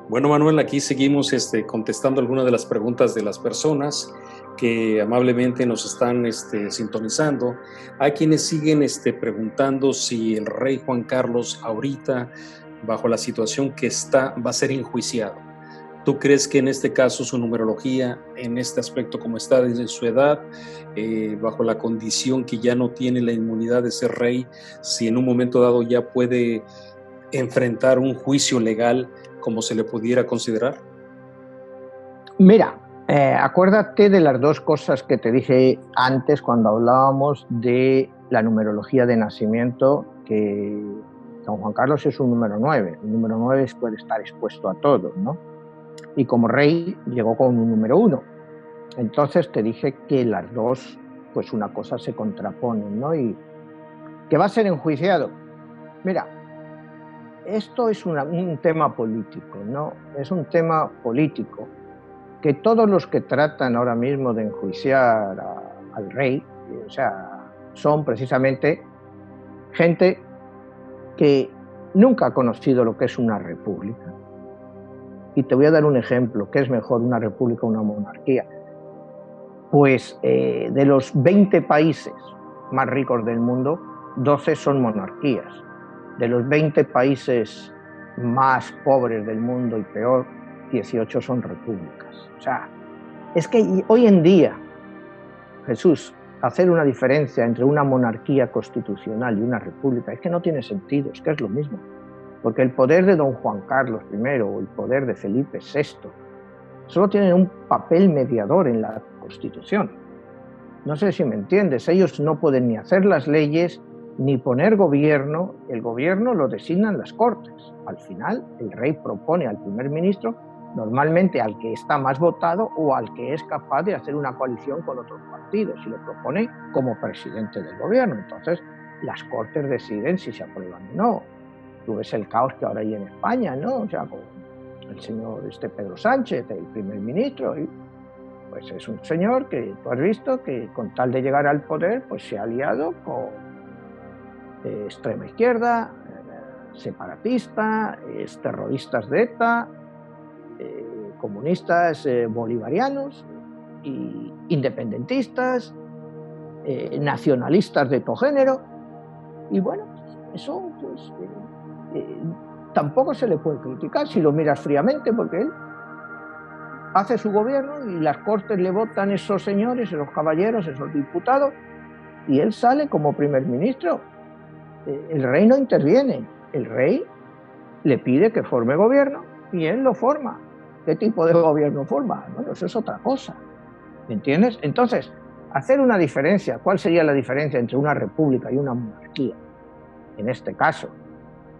Bueno, Manuel, aquí seguimos contestando algunas de las preguntas de las personas que amablemente nos están sintonizando. Hay quienes siguen preguntando si el rey Juan Carlos ahorita, bajo la situación que está, va a ser enjuiciado. ¿Tú crees que en este caso su numerología, en este aspecto como está desde su edad, bajo la condición que ya no tiene la inmunidad de ser rey, si en un momento dado ya puede enfrentar un juicio legal como se le pudiera considerar? Mira, acuérdate de las dos cosas que te dije antes cuando hablábamos de la numerología de nacimiento, que Don Juan Carlos es un número 9. Un número 9 puede estar expuesto a todo, ¿no? Y como rey llegó con un número 1. Entonces te dije que las dos, pues una cosa se contraponen, ¿no? Y que va a ser enjuiciado. Mira, esto es un tema político, ¿no? Es un tema político que todos los que tratan ahora mismo de enjuiciar al rey, o sea, son precisamente gente que nunca ha conocido lo que es una república. Y te voy a dar un ejemplo, ¿qué es mejor, una república o una monarquía? Pues de los 20 países más ricos del mundo, 12 son monarquías. De los 20 países más pobres del mundo y peor, 18 son repúblicas. O sea, es que hoy en día, Jesús, hacer una diferencia entre una monarquía constitucional y una república es que no tiene sentido, es que es lo mismo. Porque el poder de don Juan Carlos I o el poder de Felipe VI solo tienen un papel mediador en la Constitución. No sé si me entiendes, ellos no pueden ni hacer las leyes ni poner gobierno, el gobierno lo designan las Cortes. Al final, el rey propone al primer ministro, normalmente al que está más votado o al que es capaz de hacer una coalición con otros partidos, y lo propone como presidente del gobierno. Entonces, las Cortes deciden si se aprueban o no. Tú ves el caos que ahora hay en España, ¿no? O sea, con el señor Pedro Sánchez, el primer ministro, y pues es un señor que tú has visto que con tal de llegar al poder, pues se ha aliado con extrema izquierda, separatista, terroristas de ETA, comunistas bolivarianos, y independentistas, nacionalistas de todo género, y bueno, eso pues tampoco se le puede criticar si lo miras fríamente, porque él hace su gobierno y las Cortes le votan esos señores, esos caballeros, esos diputados, y él sale como primer ministro. El rey no interviene. el rey le pide que forme gobierno y él lo forma. ¿Qué tipo de gobierno forma? Bueno, eso es otra cosa. ¿Me entiendes? Entonces, hacer una diferencia, ¿cuál sería la diferencia entre una república y una monarquía? En este caso,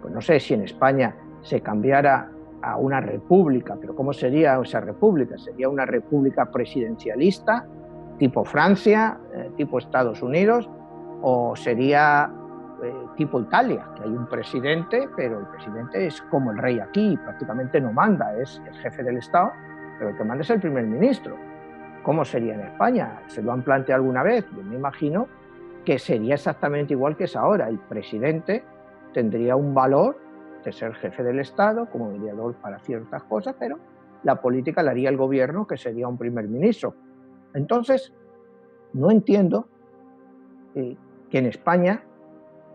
pues no sé si en España se cambiara a una república, pero ¿cómo sería esa república? ¿Sería una república presidencialista, tipo Francia, tipo Estados Unidos, o sería tipo Italia, que hay un presidente, pero el presidente es como el rey aquí, prácticamente no manda, es el jefe del Estado, pero el que manda es el primer ministro? ¿Cómo sería en España? ¿Se lo han planteado alguna vez? Yo me imagino que sería exactamente igual que es ahora. El presidente tendría un valor de ser jefe del Estado como mediador para ciertas cosas, pero la política la haría el gobierno, que sería un primer ministro. Entonces, no entiendo que en España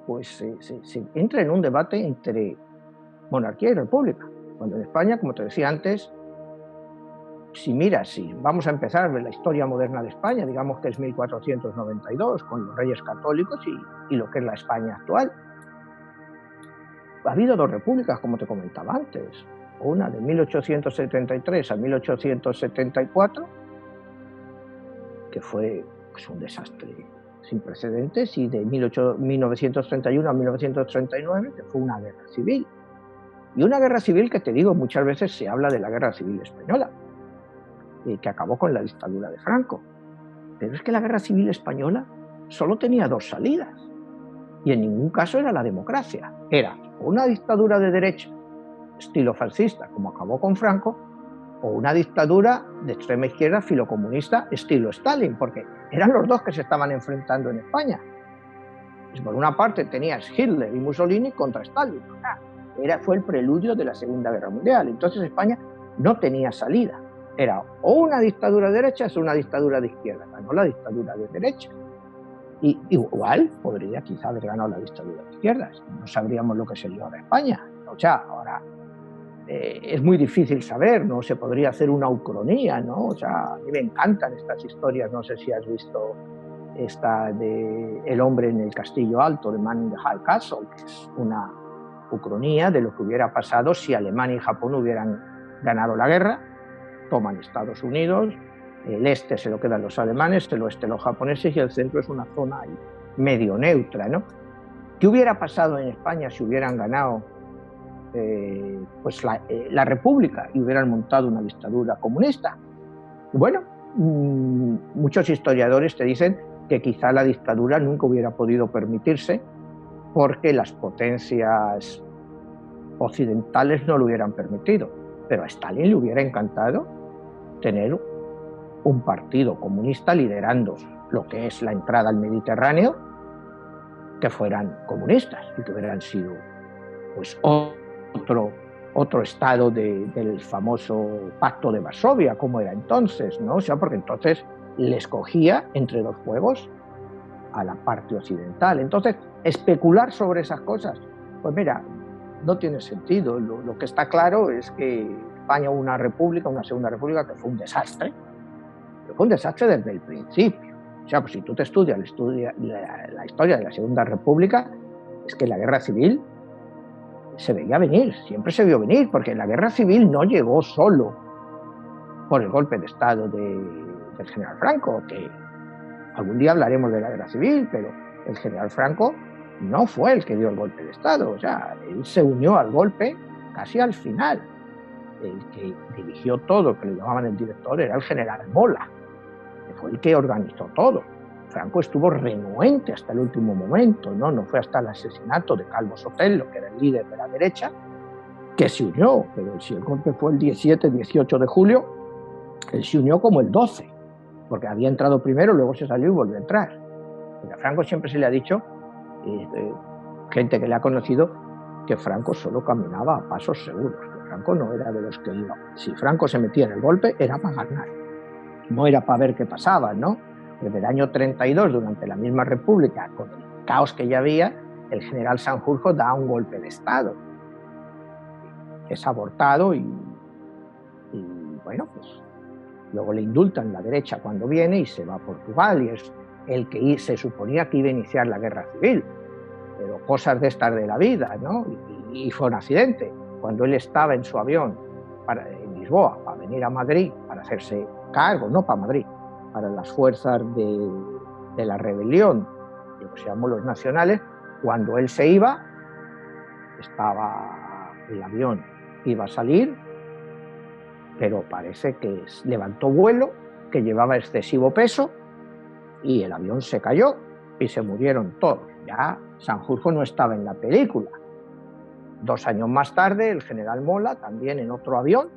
pues, se entre en un debate entre monarquía y república, cuando en España, como te decía antes, si vamos a empezar de la historia moderna de España, digamos que es 1492, con los reyes católicos y lo que es la España actual, ha habido dos repúblicas, como te comentaba antes, una de 1873 a 1874, que fue pues, un desastre sin precedentes, y de 1931 a 1939, que fue una guerra civil. Y una guerra civil que, te digo, muchas veces se habla de la Guerra Civil Española, que acabó con la dictadura de Franco. Pero es que la Guerra Civil Española solo tenía dos salidas, y en ningún caso era la democracia. Era una dictadura de derecha, estilo fascista, como acabó con Franco, o una dictadura de extrema izquierda filocomunista, estilo Stalin, porque eran los dos que se estaban enfrentando en España. Pues por una parte tenías Hitler y Mussolini contra Stalin. Fue el preludio de la Segunda Guerra Mundial. Entonces España no tenía salida. Era o una dictadura de derecha o una dictadura de izquierda. Ganó la dictadura de derecha. Y igual podría quizá haber ganado la dictadura de izquierdas. No sabríamos lo que sería ahora España. O sea, ahora es muy difícil saber, ¿no? Se podría hacer una ucronía, ¿no? O sea, a mí me encantan estas historias. No sé si has visto esta de El hombre en el castillo alto, de Man in the High Castle, que es una ucronía de lo que hubiera pasado si Alemania y Japón hubieran ganado la guerra. Toman Estados Unidos, el este se lo quedan los alemanes, el oeste los japoneses, y el centro es una zona ahí medio neutra, ¿no? ¿Qué hubiera pasado en España si hubieran ganado pues la República y hubieran montado una dictadura comunista? Bueno, muchos historiadores te dicen que quizá la dictadura nunca hubiera podido permitirse porque las potencias occidentales no lo hubieran permitido, pero a Stalin le hubiera encantado tener un partido comunista liderando lo que es la entrada al Mediterráneo, que fueran comunistas y que hubieran sido pues otro estado del famoso Pacto de Varsovia, como era entonces, ¿no? O sea, porque entonces le escogía entre los fuegos a la parte occidental. Entonces, especular sobre esas cosas, pues mira, no tiene sentido. Lo que está claro es que España hubo una república, una segunda república, que fue un desastre, pero fue un desastre desde el principio. O sea, pues si tú te estudias la historia de la Segunda República, es que la guerra civil se veía venir, siempre se vio venir, porque la guerra civil no llegó solo por el golpe de Estado del general Franco, que algún día hablaremos de la guerra civil, pero el general Franco no fue el que dio el golpe de Estado, o sea, él se unió al golpe casi al final. El que dirigió todo, que le llamaban el director, era el general Mola, que fue el que organizó todo. Franco estuvo renuente hasta el último momento, no fue hasta el asesinato de Calvo Sotelo, que era el líder de la derecha, que se unió, pero si el golpe fue el 17-18 de julio, él se unió como el 12, porque había entrado primero, luego se salió y volvió a entrar. Porque a Franco siempre se le ha dicho, gente que le ha conocido, que Franco solo caminaba a pasos seguros, que Franco no era de los que iba. Si Franco se metía en el golpe, era para ganar, no era para ver qué pasaba, ¿no? Desde el año 32, durante la misma república, con el caos que ya había, el general Sanjurjo da un golpe de Estado. Es abortado y bueno, pues luego le indultan la derecha cuando viene y se va a Portugal, y es el que se suponía que iba a iniciar la guerra civil. pero cosas de estas de la vida, ¿no? Y fue un accidente. Cuando él estaba en su avión en Lisboa para venir a Madrid, para hacerse cargo, no para Madrid, para las fuerzas de la rebelión, lo que se llamó los nacionales, cuando él se iba, el avión iba a salir, pero parece que levantó vuelo, que llevaba excesivo peso, y el avión se cayó y se murieron todos. Ya Sanjurjo no estaba en la película. 2 años más tarde, el general Mola, también en otro avión,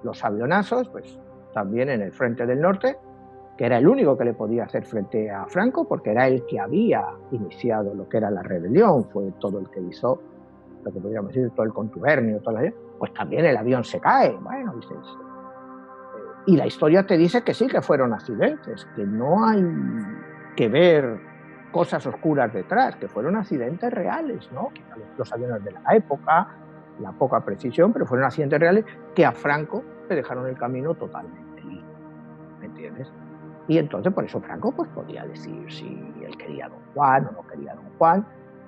los avionazos, pues también en el frente del norte, que era el único que le podía hacer frente a Franco, porque era el que había iniciado lo que era la rebelión, fue todo el que hizo, lo que podríamos decir, todo el contubernio, pues también el avión se cae. Bueno, dices, y la historia te dice que sí, que fueron accidentes, que no hay que ver cosas oscuras detrás, que fueron accidentes reales, ¿no? Quizá los aviones de la época, la poca precisión, pero fueron accidentes reales que a Franco le dejaron el camino totalmente libre, ¿me entiendes? Y entonces por eso Franco pues podía decir si él quería a don Juan o no quería a don Juan,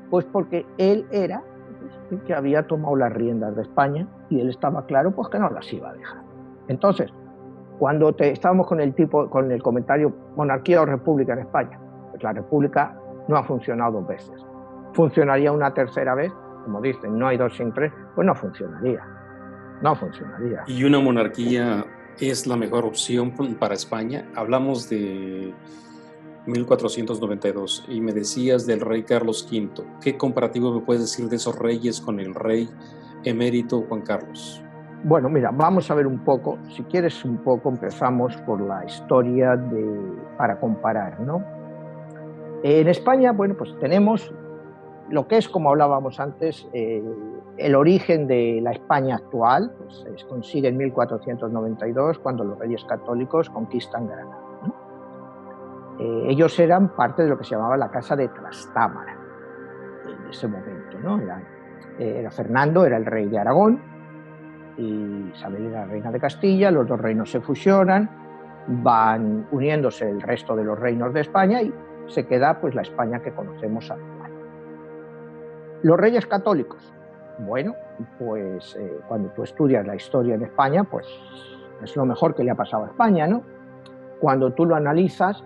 pues porque él era el que había tomado las riendas de España y él estaba claro pues que no las iba a dejar. Entonces, cuando estábamos con el comentario monarquía o república en España, pues la república no ha funcionado 2 veces. ¿Funcionaría una tercera vez? Como dicen, no hay 2 sin 3, pues no funcionaría. No funcionaría. ¿Y una monarquía es la mejor opción para España? Hablamos de 1492 y me decías del rey Carlos V. ¿Qué comparativo me puedes decir de esos reyes con el rey emérito Juan Carlos? Bueno, mira, vamos a ver un poco, si quieres un poco, empezamos por la historia para comparar, ¿no? En España, bueno, pues tenemos lo que es, como hablábamos antes, el origen de la España actual, pues se consigue en 1492, cuando los reyes católicos conquistan Granada, ¿no? Ellos eran parte de lo que se llamaba la Casa de Trastámara, en ese momento, ¿no? Era Fernando, era el rey de Aragón, y Isabel era la reina de Castilla, los 2 reinos se fusionan, van uniéndose el resto de los reinos de España y se queda pues la España que conocemos actual. Los reyes católicos, bueno, pues cuando tú estudias la historia en España, pues es lo mejor que le ha pasado a España, ¿no? Cuando tú lo analizas,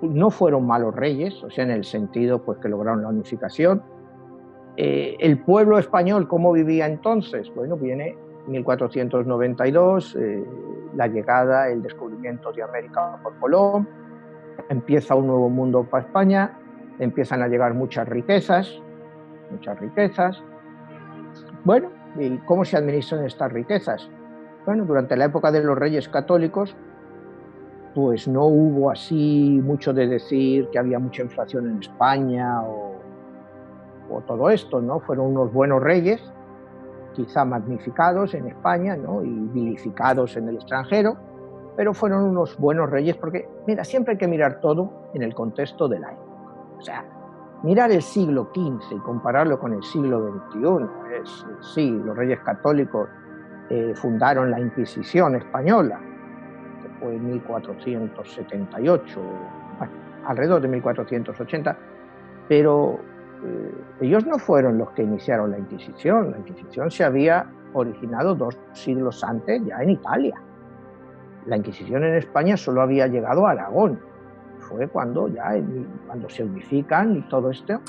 no fueron malos reyes, o sea, en el sentido pues que lograron la unificación. El pueblo español, ¿cómo vivía entonces? Bueno, viene 1492, la llegada, el descubrimiento de América por Colón, empieza un nuevo mundo para España, empiezan a llegar muchas riquezas. Bueno, ¿y cómo se administran estas riquezas? Bueno, durante la época de los reyes católicos, pues no hubo así mucho de decir que había mucha inflación en España o todo esto, ¿no? Fueron unos buenos reyes, quizá magnificados en España, ¿no? Y vilificados en el extranjero, pero fueron unos buenos reyes porque, mira, siempre hay que mirar todo en el contexto de la época. O sea, mirar el siglo XV y compararlo con el siglo XXI, sí, los reyes católicos fundaron la Inquisición española, que fue en 1478, bueno, alrededor de 1480, pero ellos no fueron los que iniciaron la Inquisición. La Inquisición se había originado 2 siglos antes ya en Italia. La Inquisición en España solo había llegado a Aragón. Fue cuando se unifican y todo esto,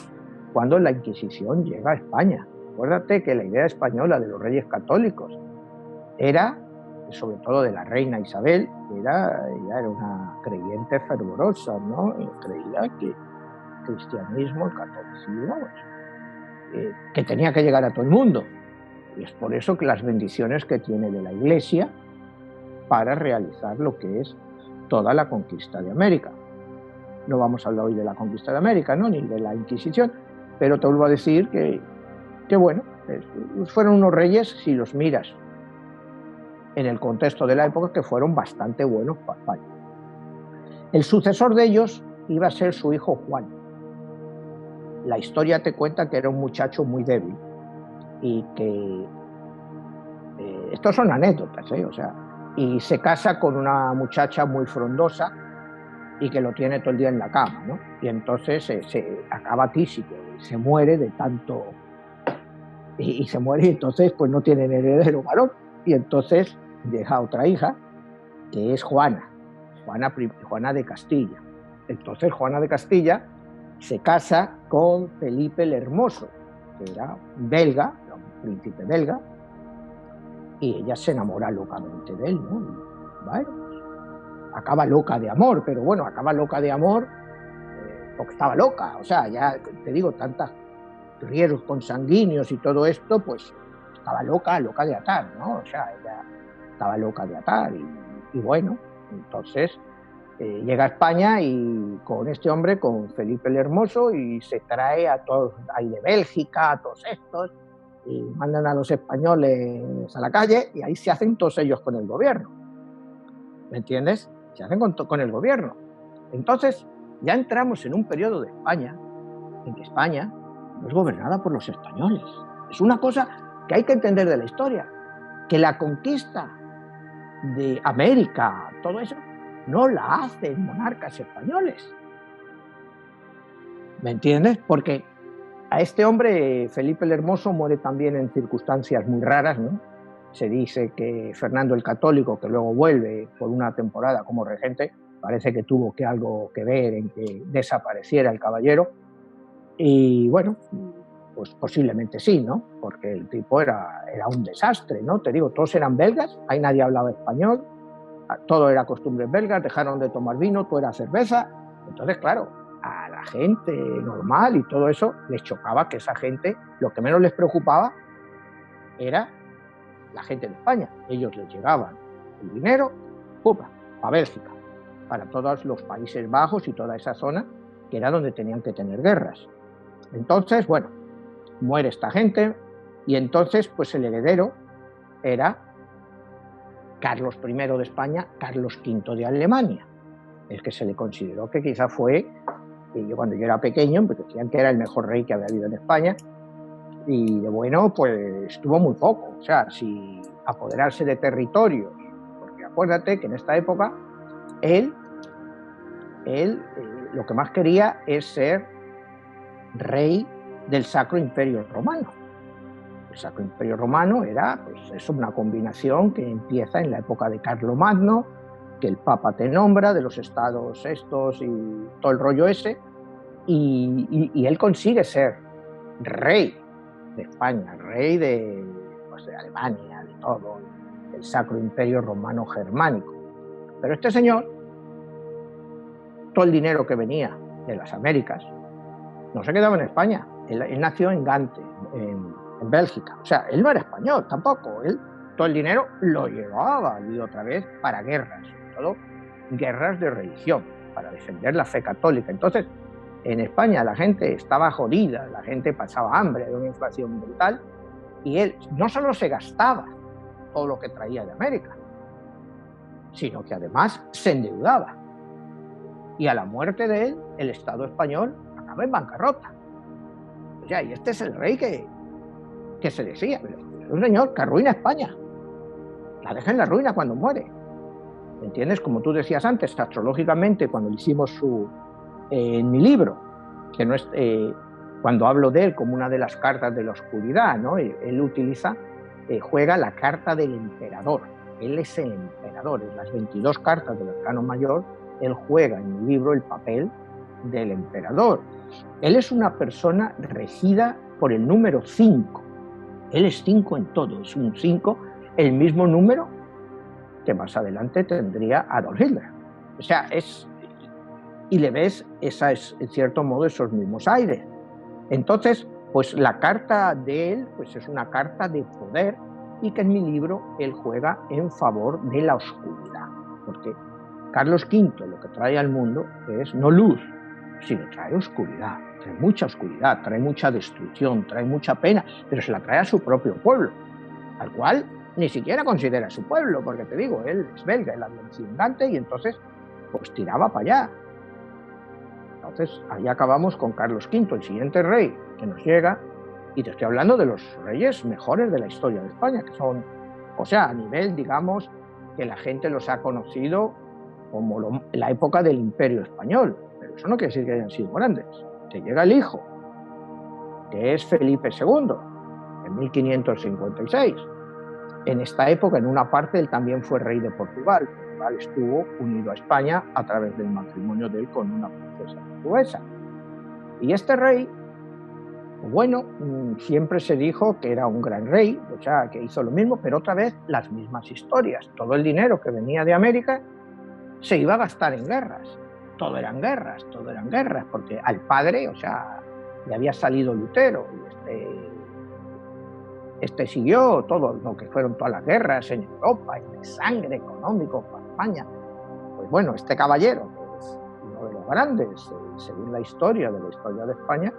cuando la Inquisición llega a España. Acuérdate que la idea española de los reyes católicos era, sobre todo de la reina Isabel, ella era una creyente fervorosa, ¿no? Y creía que el cristianismo, el catolicismo, que tenía que llegar a todo el mundo. Y es por eso que las bendiciones que tiene de la Iglesia para realizar lo que es toda la conquista de América. No vamos a hablar hoy de la conquista de América, ¿no? Ni de la Inquisición, pero te vuelvo a decir que bueno, fueron unos reyes, si los miras en el contexto de la época, que fueron bastante buenos para España. El sucesor de ellos iba a ser su hijo Juan. La historia te cuenta que era un muchacho muy débil y que estos son anécdotas, o sea, y se casa con una muchacha muy frondosa y que lo tiene todo el día en la cama, ¿no? Y entonces se acaba tísico, se muere de tanto, y se muere, y entonces pues no tiene heredero varón, y entonces deja otra hija, que es Juana de Castilla. Entonces Juana de Castilla se casa con Felipe el Hermoso, que era belga, era un príncipe belga, y ella se enamora locamente de él, ¿no? Y, bueno, acaba loca de amor, pero bueno, acaba loca de amor porque estaba loca, o sea, ya te digo, tantos riesgos consanguíneos y todo esto, pues estaba loca de atar, ¿no? O sea, ella estaba loca de atar y bueno, entonces llega a España y con este hombre, con Felipe el Hermoso, y se trae a todos ahí de Bélgica, a todos estos, y mandan a los españoles a la calle y ahí se hacen todos ellos con el gobierno. ¿Me entiendes? Se hacen con el gobierno. Entonces, ya entramos en un periodo de España en que España no es gobernada por los españoles. Es una cosa que hay que entender de la historia, que la conquista de América, todo eso, no la hacen monarcas españoles. ¿Me entiendes? Porque a este hombre, Felipe el Hermoso, muere también en circunstancias muy raras, ¿no? Se dice que Fernando el Católico, que luego vuelve por una temporada como regente, parece que tuvo algo que ver en que desapareciera el caballero. Y bueno, pues posiblemente sí, ¿no? Porque el tipo era un desastre, ¿no? Te digo, todos eran belgas, ahí nadie hablaba español, todo era costumbres belgas, dejaron de tomar vino, todo era cerveza. Entonces, claro, a la gente normal y todo eso les chocaba que esa gente, lo que menos les preocupaba era la gente de España. Ellos les llegaban el dinero, ¡pupa!, a Bélgica, para todos los Países Bajos y toda esa zona, que era donde tenían que tener guerras. Entonces, bueno, muere esta gente y entonces, pues el heredero era Carlos I de España, Carlos V de Alemania, el que se le consideró que quizá fue, cuando yo era pequeño, pues decían que era el mejor rey que había habido en España, y de bueno, pues estuvo muy poco, o sea, si apoderarse de territorios, porque acuérdate que en esta época él lo que más quería es ser rey del Sacro Imperio Romano. El Sacro Imperio Romano era, pues, es una combinación que empieza en la época de Carlomagno, que el Papa te nombra, de los estados estos y todo el rollo ese, y él consigue ser rey de España, rey de Alemania, de todo, el Sacro Imperio Romano Germánico. Pero este señor, todo el dinero que venía de las Américas, no se quedaba en España. Él nació en Gante, en Bélgica. O sea, él no era español tampoco. Él todo el dinero lo llevaba allí otra vez para guerras, sobre todo guerras de religión, para defender la fe católica. Entonces, en España la gente estaba jodida, la gente pasaba hambre, había una inflación brutal, y él no solo se gastaba todo lo que traía de América, sino que además se endeudaba. Y a la muerte de él, el Estado español acaba en bancarrota. O sea, y este es el rey que se decía, pero es un señor que arruina España, la deja en la ruina cuando muere. ¿Entiendes? Como tú decías antes, astrológicamente, cuando hicimos en mi libro, que no es, cuando hablo de él como una de las cartas de la oscuridad, ¿no? Él utiliza, juega la carta del emperador. Él es el emperador. En las 22 cartas del arcano mayor, él juega en mi libro el papel del emperador. Él es una persona regida por el número 5. Él es 5 en todo, es un 5, el mismo número que más adelante tendría Adolf Hitler. O sea, y le ves en cierto modo esos mismos aires. Entonces, pues la carta de él, pues es una carta de poder, y que en mi libro él juega en favor de la oscuridad, porque Carlos V lo que trae al mundo es no luz, sino trae oscuridad, trae mucha oscuridad, trae mucha destrucción, trae mucha pena, pero se la trae a su propio pueblo, al cual ni siquiera considera su pueblo, porque te digo, él es belga, él habla en Gante, y entonces pues tiraba para allá. Entonces ahí acabamos con Carlos V, el siguiente rey que nos llega, y te estoy hablando de los reyes mejores de la historia de España, que son, o sea, a nivel, digamos, que la gente los ha conocido como la época del Imperio Español, pero eso no quiere decir que hayan sido grandes. Te llega el hijo, que es Felipe II, en 1556. En esta época, en una parte, él también fue rey de Portugal. Portugal estuvo unido a España a través del matrimonio de él con una princesa portuguesa. Y este rey, bueno, siempre se dijo que era un gran rey, o sea, que hizo lo mismo, pero otra vez las mismas historias. Todo el dinero que venía de América se iba a gastar en guerras. Todo eran guerras, porque al padre, o sea, le había salido Lutero, y este siguió todo lo que fueron todas las guerras en Europa, y de sangre económico para España. Pues bueno, este caballero, que es uno de los grandes, según la historia de España,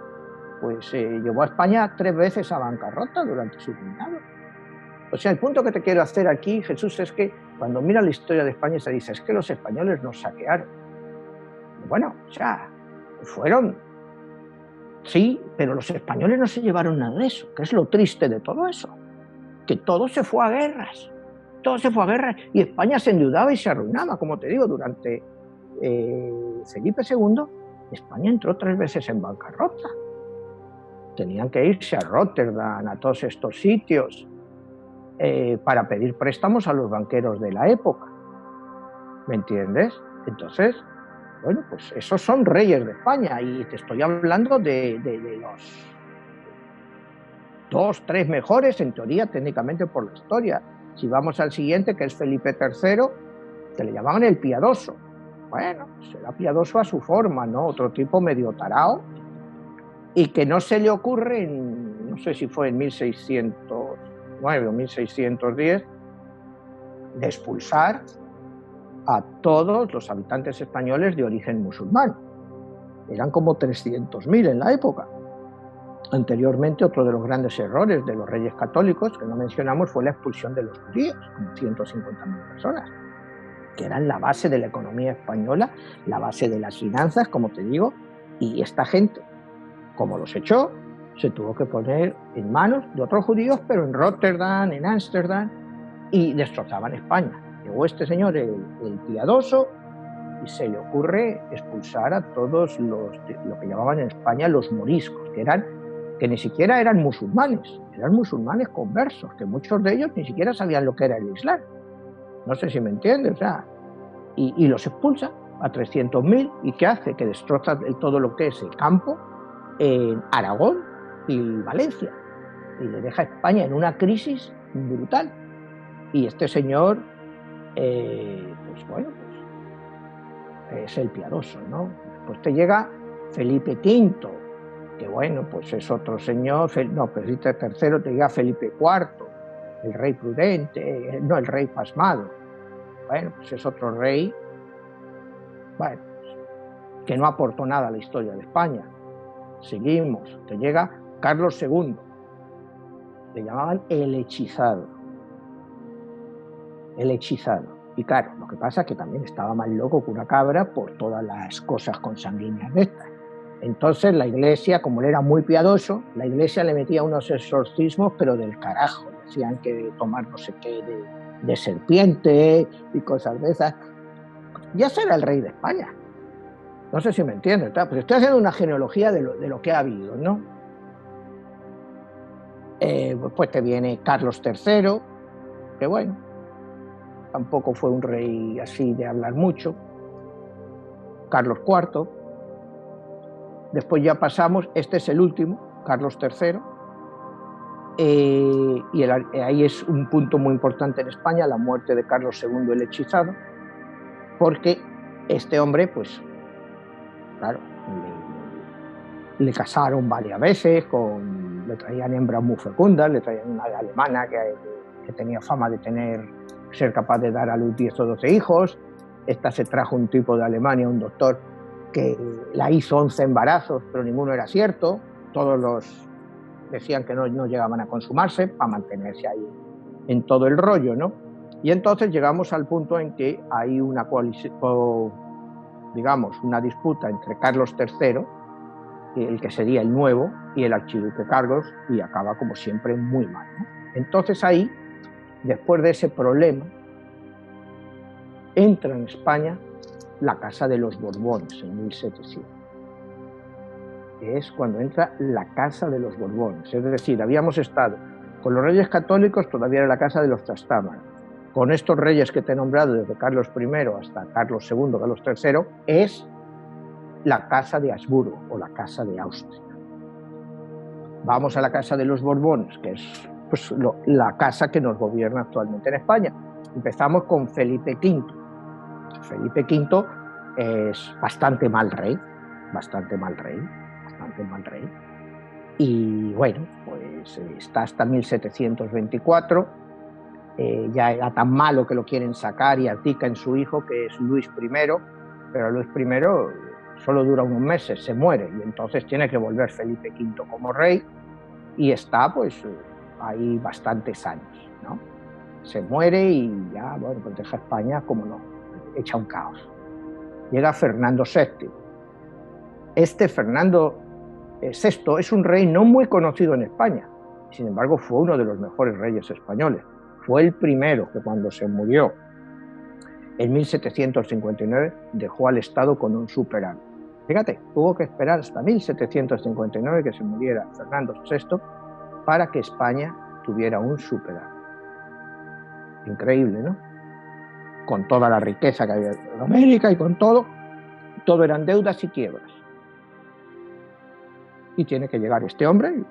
pues llevó a España 3 veces a bancarrota durante su reinado. O sea, el punto que te quiero hacer aquí, Jesús, es que cuando mira la historia de España se dice, es que los españoles nos saquearon. Bueno, o sea, fueron, sí, pero los españoles no se llevaron nada de eso, que es lo triste de todo eso, que todo se fue a guerras, y España se endeudaba y se arruinaba, como te digo, durante Felipe II, España entró 3 veces en bancarrota. Tenían que irse a Rotterdam, a todos estos sitios, para pedir préstamos a los banqueros de la época. ¿Me entiendes? Entonces, bueno, pues esos son reyes de España, y te estoy hablando de los 2, 3 mejores, en teoría, técnicamente por la historia. Si vamos al siguiente, que es Felipe III, que le llamaban el piadoso. Bueno, será piadoso a su forma, ¿no? Otro tipo medio tarao, y que no se le ocurre, no sé si fue en 1609 o 1610, de expulsar a todos los habitantes españoles de origen musulmán. Eran como 300.000 en la época. Anteriormente, otro de los grandes errores de los reyes católicos, que no mencionamos, fue la expulsión de los judíos, como 150.000 personas, que eran la base de la economía española, la base de las finanzas, como te digo, y esta gente, como los echó, se tuvo que poner en manos de otros judíos, pero en Rotterdam, en Ámsterdam, y destrozaban España. Llegó este señor, el piadoso, y se le ocurre expulsar a todos lo que llamaban en España los moriscos, que ni siquiera eran musulmanes conversos, que muchos de ellos ni siquiera sabían lo que era el Islam. No sé si me entiendes, o sea, y los expulsa a 300.000, ¿y qué hace? Que destroza todo lo que es el campo en Aragón y Valencia, y le deja a España en una crisis brutal. Y este señor, pues bueno, pues es el piadoso, ¿no? Pues te llega Felipe V, que bueno, pues es otro señor, no, Felipe III, te llega Felipe IV, el rey prudente, no, el rey pasmado. Bueno, pues es otro rey, bueno, que no aportó nada a la historia de España. Seguimos, te llega Carlos II, le llamaban el hechizado. Y claro, lo que pasa es que también estaba más loco que una cabra por todas las cosas consanguíneas de estas. Entonces la iglesia, como él era muy piadoso, la iglesia le metía unos exorcismos, pero del carajo. Decían que tomar no sé qué de serpiente y cosas de esas. Ya será el rey de España. No sé si me entiendes, pero estoy haciendo una genealogía de lo que ha habido, ¿no? Pues te viene Carlos III, que bueno, tampoco fue un rey así de hablar mucho. Carlos IV. Después ya pasamos, este es el último, Carlos III. Y ahí es un punto muy importante en España, la muerte de Carlos II el hechizado, porque este hombre, pues, claro, le casaron varias veces, le traían hembras muy fecundas, le traían una alemana que tenía fama de ser capaz de dar a luz 10 o 12 hijos. Esta se trajo un tipo de Alemania, un doctor, que la hizo 11 embarazos, pero ninguno era cierto. Todos los decían que no llegaban a consumarse, para mantenerse ahí en todo el rollo, ¿no? Y entonces llegamos al punto en que hay una coalición, digamos, una disputa entre Carlos III, el que sería el nuevo, y el archiduque Carlos, y acaba como siempre muy mal, ¿no? Entonces ahí, después de ese problema, entra en España la Casa de los Borbones en 1700. Es cuando entra la Casa de los Borbones. Es decir, habíamos estado con los reyes católicos, todavía era la Casa de los Trastámara. Con estos reyes que te he nombrado, desde Carlos I hasta Carlos II, Carlos III, es la Casa de Habsburgo o la Casa de Austria. Vamos a la Casa de los Borbones, que es pues, la casa que nos gobierna actualmente en España. Empezamos con Felipe V. Felipe V es bastante mal rey. Y bueno, pues está hasta 1724. Ya era tan malo que lo quieren sacar y abdica en su hijo, que es Luis I, pero Luis I solo dura unos meses, se muere, y entonces tiene que volver Felipe V como rey, y está pues ahí bastantes años, ¿no? Se muere y ya, bueno, pues deja España como no, echa un caos. Llega Fernando VII. Este Fernando VI es un rey no muy conocido en España, sin embargo fue uno de los mejores reyes españoles. Fue el primero que cuando se murió en 1759 dejó al Estado con un superávit. Fíjate, tuvo que esperar hasta 1759 que se muriera Fernando VI para que España tuviera un superávit. Increíble, ¿no? Con toda la riqueza que había en América y con todo eran deudas y quiebras. Y tiene que llegar este hombre.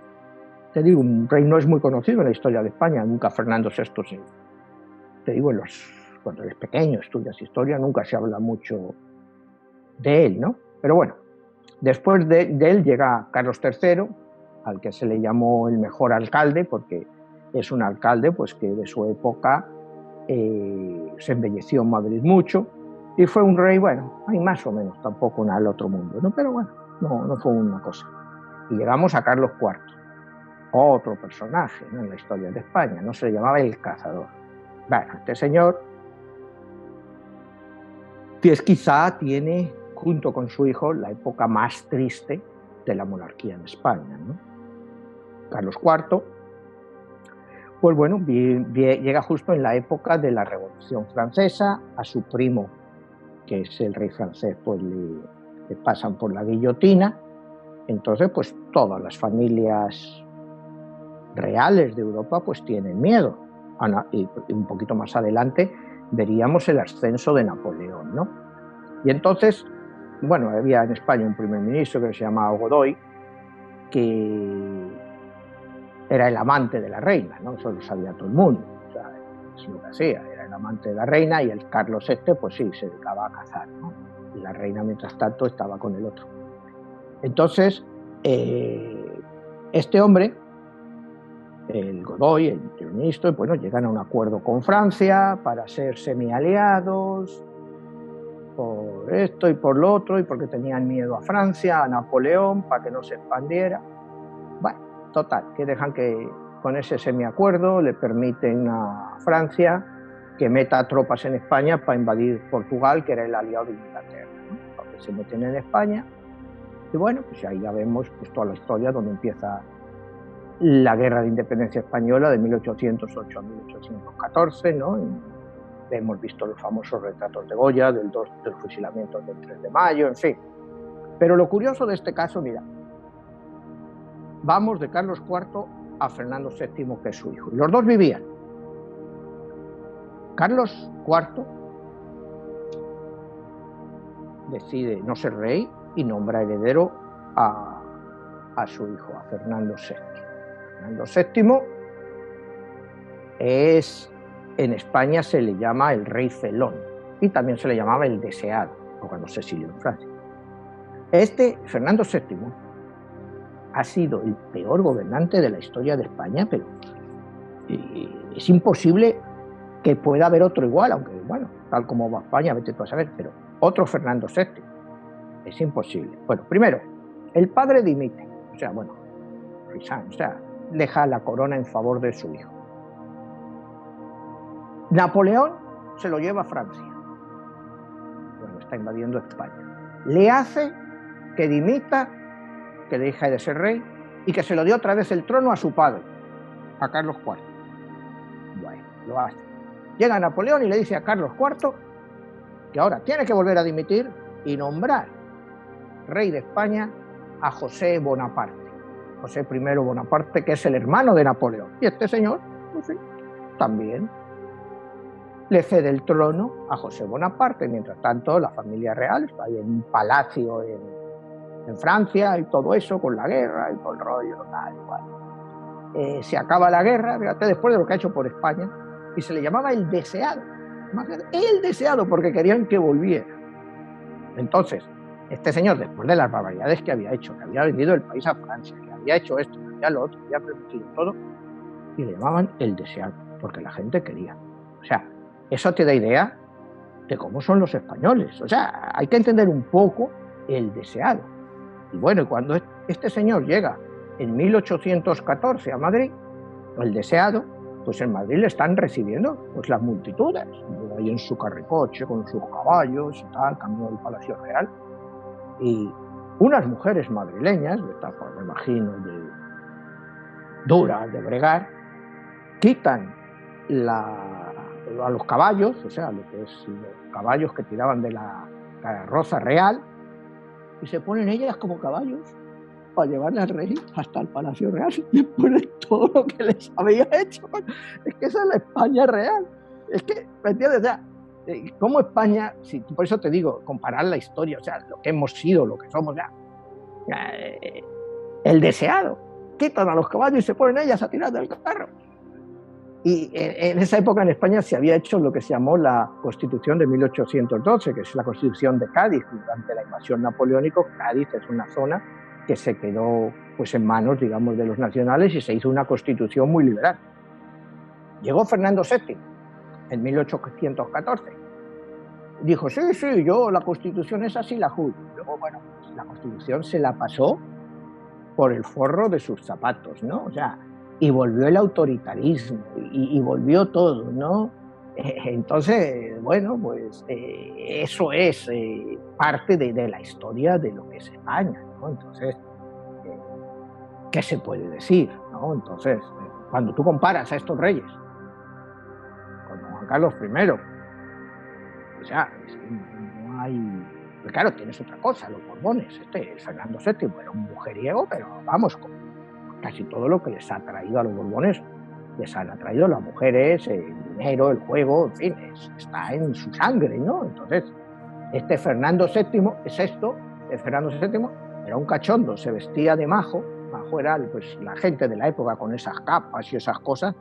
Te digo, un rey no es muy conocido en la historia de España, nunca Fernando VI sí. Te digo, cuando eres pequeño, estudias historia, nunca se habla mucho de él, ¿no? Pero bueno, después de él llega Carlos III, al que se le llamó el mejor alcalde, porque es un alcalde pues, que de su época se embelleció en Madrid mucho, y fue un rey, bueno, hay más o menos, tampoco nada del otro mundo, ¿no? Pero bueno, no fue una cosa. Y llegamos a Carlos IV. Otro personaje, ¿no? En la historia de España, no se le llamaba el cazador. Bueno, este señor quizá tiene, junto con su hijo, la época más triste de la monarquía en España, ¿no? Carlos IV, pues bueno, llega justo en la época de la Revolución Francesa. A su primo, que es el rey francés, pues le pasan por la guillotina. Entonces, pues todas las familias reales de Europa pues tienen miedo. Y un poquito más adelante veríamos el ascenso de Napoleón, ¿no? Y entonces, bueno, había en España un primer ministro que se llamaba Godoy, que era el amante de la reina, ¿no? Eso lo sabía todo el mundo, o sea, es lo que hacía, era el amante de la reina, y el Carlos VII, pues sí, se dedicaba a cazar, ¿no? Y la reina, mientras tanto, estaba con el otro. Entonces, este hombre, el Godoy, el primer ministro, bueno, llegan a un acuerdo con Francia para ser semi-aliados por esto y por lo otro, y porque tenían miedo a Francia, a Napoleón, para que no se expandiera. Bueno, total, que dejan que con ese semi-acuerdo le permiten a Francia que meta tropas en España para invadir Portugal, que era el aliado de Inglaterra, ¿no? Porque se meten en España, y bueno, pues ahí ya vemos pues, toda la historia donde empieza la Guerra de Independencia Española de 1808 a 1814, ¿no? Hemos visto los famosos retratos de Goya, del fusilamiento del 3 de mayo, en fin. Pero lo curioso de este caso, mira, vamos de Carlos IV a Fernando VII, que es su hijo. Y los dos vivían. Carlos IV decide no ser rey y nombra heredero a su hijo, a Fernando VII. Fernando VII en España se le llama el rey felón, y también se le llamaba el deseado, cuando se exilió en Francia. Fernando VII ha sido el peor gobernante de la historia de España, pero es imposible que pueda haber otro igual, aunque bueno, tal como va España, vete tú a saber, pero otro Fernando VII es imposible. Bueno, primero, el padre dimite, o sea, deja la corona en favor de su hijo. Napoleón se lo lleva a Francia, bueno, está invadiendo España. Le hace que dimita, que deje de ser rey, y que se lo dio otra vez el trono a su padre, a Carlos IV. Bueno, lo hace. Llega Napoleón y le dice a Carlos IV que ahora tiene que volver a dimitir y nombrar rey de España a José Bonaparte. José I Bonaparte, que es el hermano de Napoleón. Y este señor, pues sí, también le cede el trono a José Bonaparte. Mientras tanto, la familia real está ahí en un palacio en Francia y todo eso, con la guerra y todo el rollo, tal igual. Se acaba la guerra, fíjate, después de lo que ha hecho por España, y se le llamaba el deseado. El deseado, porque querían que volviera. Entonces, este señor, después de las barbaridades que había hecho, que había vendido el país a Francia, que había hecho esto, que había lo otro, que había permitido todo, y le llamaban el deseado, porque la gente quería. O sea, eso te da idea de cómo son los españoles. O sea, hay que entender un poco el deseado. Y bueno, cuando este señor llega en 1814 a Madrid, el deseado, pues en Madrid le están recibiendo pues las multitudes, ahí en su carricoche, con sus caballos y tal, camino del Palacio Real. Y unas mujeres madrileñas, de esta forma, me imagino, de duras de bregar, quitan a los caballos, o sea, lo que es los caballos que tiraban de la carroza real, y se ponen ellas como caballos para llevarle al rey hasta el Palacio Real, después de todo lo que les había hecho. Es que esa es la España real. Es que, ¿me entiendes? O sea, ¿cómo España, por eso te digo, comparar la historia, o sea, lo que hemos sido, lo que somos ya, el deseado, quitan a los caballos y se ponen ellas a tirar del carro. Y en esa época en España se había hecho lo que se llamó la Constitución de 1812, que es la Constitución de Cádiz. Durante la invasión napoleónica, Cádiz es una zona que se quedó pues en manos, digamos, de los nacionales, y se hizo una Constitución muy liberal. Llegó Fernando VII en 1814. Dijo, sí, yo la Constitución esa sí la juro. Luego, bueno, pues la Constitución se la pasó por el forro de sus zapatos, ¿no? O sea, y volvió el autoritarismo y volvió todo, ¿no? Entonces, bueno, pues eso es parte de la historia de lo que es España, ¿no? Entonces, ¿qué se puede decir, ¿no? Entonces, cuando tú comparas a estos reyes con Juan Carlos I, o sea, no hay... Pues claro, tienes otra cosa, los Borbones. Fernando VII era un mujeriego, pero vamos, casi todo lo que les ha traído a los Borbones, les han atraído las mujeres, el dinero, el juego, en fin, está en su sangre, ¿no? Entonces, Fernando VII es esto, Fernando VII era un cachondo, se vestía de majo era pues la gente de la época con esas capas y esas cosas,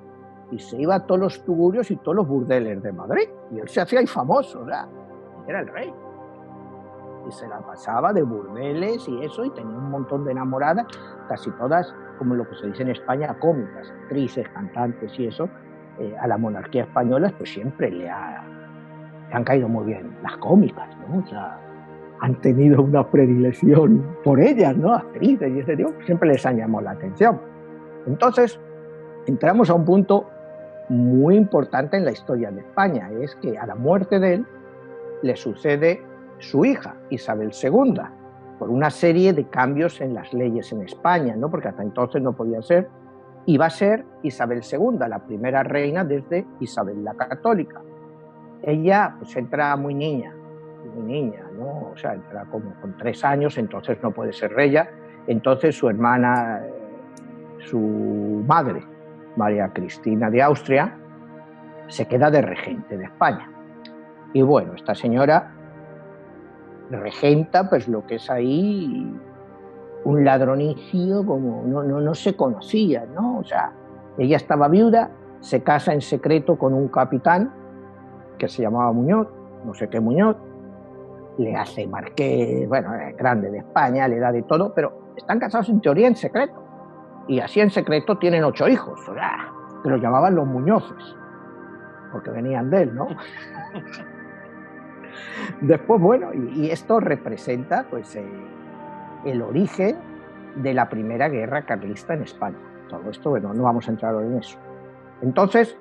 y se iba a todos los tugurios y todos los burdeles de Madrid, y él se hacía ahí famoso, ¿verdad? Era el rey. Y se la pasaba de burdeles y eso, y tenía un montón de enamoradas, casi todas, como lo que se dice en España, cómicas, actrices, cantantes y eso. A la monarquía española pues siempre le han caído muy bien las cómicas, ¿no? O sea, han tenido una predilección por ellas, ¿no? Actrices y ese tipo, siempre les han llamado la atención. Entonces, entramos a un punto muy importante en la historia de España, es que a la muerte de él le sucede su hija, Isabel II, por una serie de cambios en las leyes en España, ¿no? Porque hasta entonces no podía ser, y va a ser Isabel II, la primera reina desde Isabel la Católica. Ella pues entra muy niña, ¿no? O sea, entra como con 3 años, entonces no puede ser reina. Entonces su hermana, su madre, María Cristina de Austria, se queda de regente de España. Y bueno, esta señora regenta pues lo que es ahí un ladronicio como no se conocía, ¿no? O sea, ella estaba viuda, se casa en secreto con un capitán que se llamaba Muñoz, no sé qué Muñoz, le hace marqués, bueno, grande de España, le da de todo, pero están casados en teoría en secreto, y así en secreto tienen 8 hijos, o sea, que los llamaban los Muñozes, porque venían de él, ¿no? Después, bueno, y esto representa pues el origen de la primera guerra carlista en España. Todo esto, bueno, no vamos a entrar en eso. Entonces,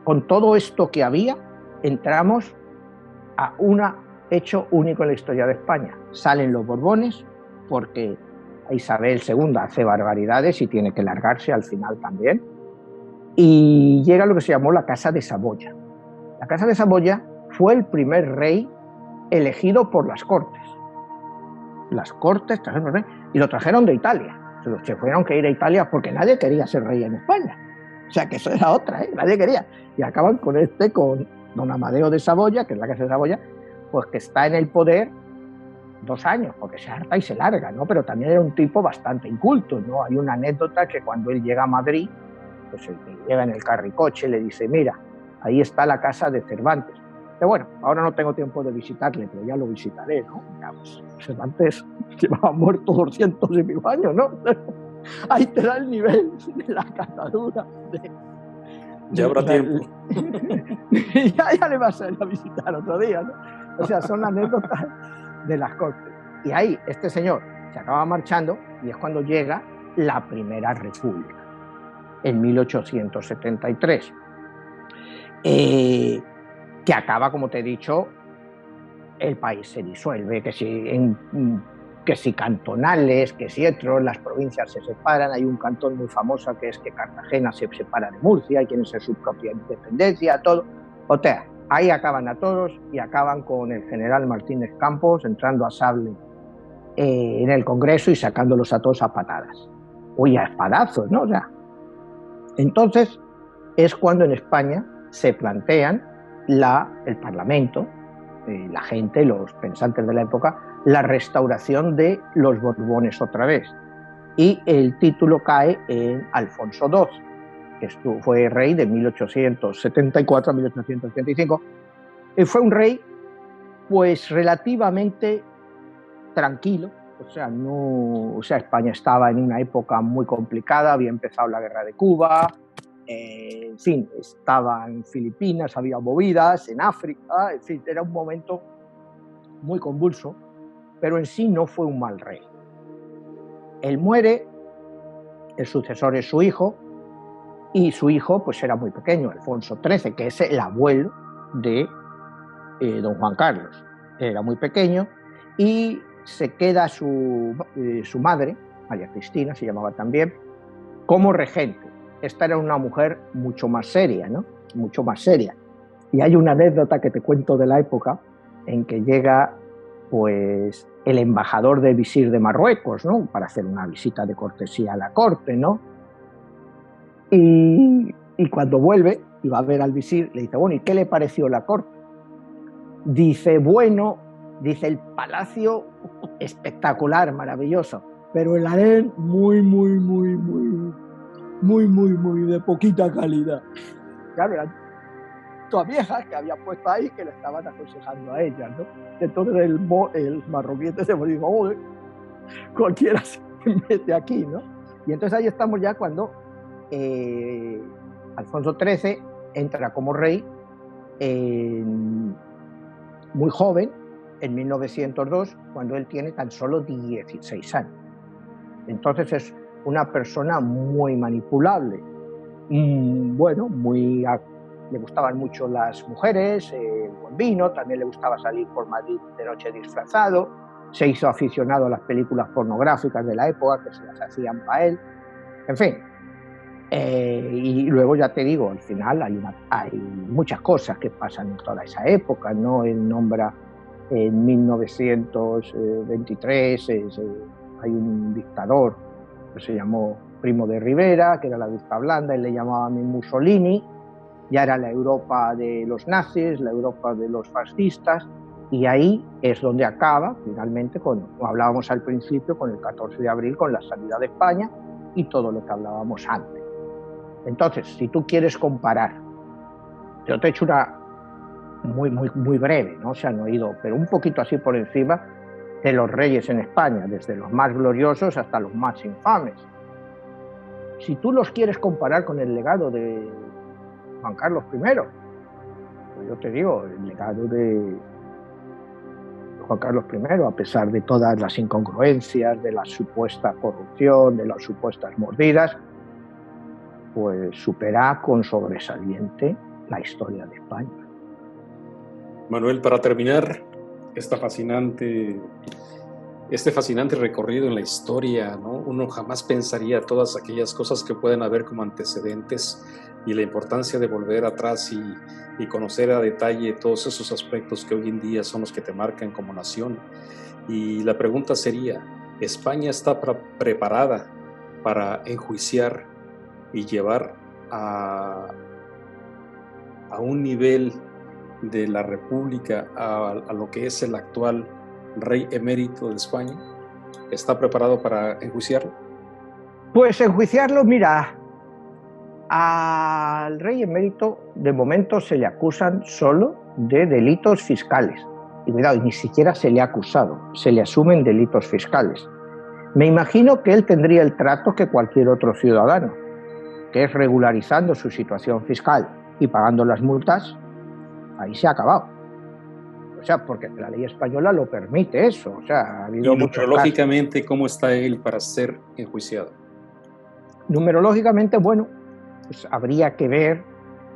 con todo esto que había, entramos a un hecho único en la historia de España. Salen los Borbones porque Isabel II hace barbaridades y tiene que largarse al final también. Y llega lo que se llamó la Casa de Saboya. La Casa de Saboya fue el primer rey elegido por las Cortes. Las Cortes trajeron rey y lo trajeron de Italia. Se tuvieron que ir a Italia porque nadie quería ser rey en España. O sea, que eso era otra, nadie quería. Y acaban con don Amadeo de Saboya, que es la casa de Saboya, pues que está en el poder 2 años, porque se harta y se larga, ¿no? Pero también era un tipo bastante inculto, ¿no? Hay una anécdota que cuando él llega a Madrid, pues el que llega en el carricoche le dice, mira, ahí está la casa de Cervantes. Que bueno, ahora no tengo tiempo de visitarle, pero ya lo visitaré, ¿no? Ya, pues, Cervantes llevaba muerto 200 y pico años, ¿no? Ahí te da el nivel de la catadura. Ya habrá tiempo. ya le vas a ir a visitar otro día, ¿no? O sea, son anécdotas de las Cortes. Y ahí este señor se acaba marchando y es cuando llega la Primera República, en 1873. Que acaba, como te he dicho, el país se disuelve, que si cantonales, que si otros, las provincias se separan. Hay un cantón muy famoso que es que Cartagena se separa de Murcia y tiene su propia independencia, todo. O sea, ahí acaban a todos y acaban con el general Martínez Campos entrando a sable en el Congreso y sacándolos a todos a patadas. Oye, a espadazos, ¿no? O sea, entonces es cuando en España se plantean el Parlamento, la gente, los pensantes de la época, la restauración de los Borbones otra vez. Y el título cae en Alfonso XII, que fue rey de 1874 a 1875. Y fue un rey, pues, relativamente tranquilo. O sea, España estaba en una época muy complicada, había empezado la guerra de Cuba, en fin, estaba en Filipinas, había movidas, en África, en fin, era un momento muy convulso, pero en sí no fue un mal rey. Él muere, el sucesor es su hijo, y su hijo pues era muy pequeño, Alfonso XIII, que es el abuelo de don Juan Carlos. Era muy pequeño y se queda su madre, María Cristina se llamaba también, como regente. Esta era una mujer mucho más seria, ¿no? Mucho más seria. Y hay una anécdota que te cuento de la época en que llega pues el embajador del visir de Marruecos, ¿no? Para hacer una visita de cortesía a la corte, ¿no? Y cuando vuelve y va a ver al visir, le dice, bueno, ¿y qué le pareció la corte? Dice, bueno, dice, el palacio espectacular, maravilloso, pero el harén muy de poquita calidad. Claro, eran todas viejas que había puesto ahí que le estaban aconsejando a ella, ¿no? Entonces el marroquí se dijo, joder, cualquiera se mete aquí, ¿no? Y entonces ahí estamos ya cuando Alfonso XIII entra como rey muy joven, en 1902, cuando él tiene tan solo 16 años. Entonces es una persona muy manipulable. Bueno, le gustaban mucho las mujeres, el buen vino, también le gustaba salir por Madrid de noche disfrazado, se hizo aficionado a las películas pornográficas de la época que se las hacían para él, en fin. Y luego ya te digo, al final hay muchas cosas que pasan en toda esa época, ¿no? Él nombra en 1923, hay un dictador que se llamó Primo de Rivera, que era la vista blanda, él le llamaba Mussolini, ya era la Europa de los nazis, la Europa de los fascistas, y ahí es donde acaba finalmente, como hablábamos al principio, con el 14 de abril, con la salida de España y todo lo que hablábamos antes. Entonces, si tú quieres comparar, yo te he hecho una muy breve, ¿no? Se han oído, pero un poquito así por encima de los reyes en España, desde los más gloriosos hasta los más infames. Si tú los quieres comparar con el legado de Juan Carlos I, pues yo te digo, el legado de Juan Carlos I, a pesar de todas las incongruencias, de la supuesta corrupción, de las supuestas mordidas, pues supera con sobresaliente la historia de España. Manuel, para terminar esta fascinante este fascinante recorrido en la historia, ¿no? Uno jamás pensaría todas aquellas cosas que pueden haber como antecedentes y la importancia de volver atrás y conocer a detalle todos esos aspectos que hoy en día son los que te marcan como nación. Y la pregunta sería, ¿España está preparada para enjuiciar y llevar a un nivel de la República a lo que es el actual rey emérito de España? ¿Está preparado para enjuiciarlo? Pues enjuiciarlo, mira, al rey emérito de momento se le acusan solo de delitos fiscales. Y cuidado, ni siquiera se le ha acusado, se le asumen delitos fiscales. Me imagino que él tendría el trato que cualquier otro ciudadano, que es regularizando su situación fiscal y pagando las multas. Ahí se ha acabado. O sea, porque la ley española lo permite eso. O sea, ha habido y numerológicamente, ¿cómo está él para ser enjuiciado? Numerológicamente, bueno, pues habría que ver.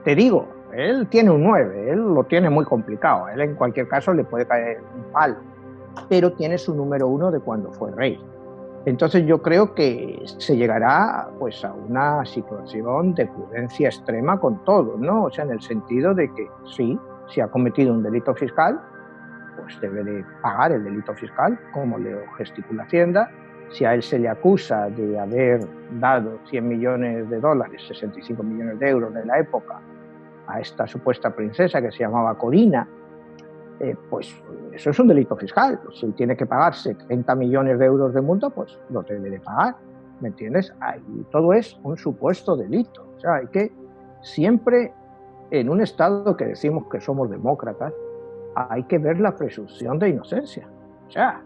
Te digo, él tiene un 9, él lo tiene muy complicado. Él en cualquier caso le puede caer un palo, pero tiene su número 1 de cuando fue rey. Entonces yo creo que se llegará pues a una situación de prudencia extrema con todo, ¿no? O sea, en el sentido de que sí, si ha cometido un delito fiscal, pues debe de pagar el delito fiscal, como le gesticula Hacienda. Si a él se le acusa de haber dado 100 millones de dólares, 65 millones de euros de la época, a esta supuesta princesa que se llamaba Corina, pues eso es un delito fiscal. Si él tiene que pagar 70 millones de euros de multa, pues lo debe de pagar, ¿me entiendes? Ahí todo es un supuesto delito. O sea, hay que siempre, en un Estado que decimos que somos demócratas, hay que ver la presunción de inocencia. O sea,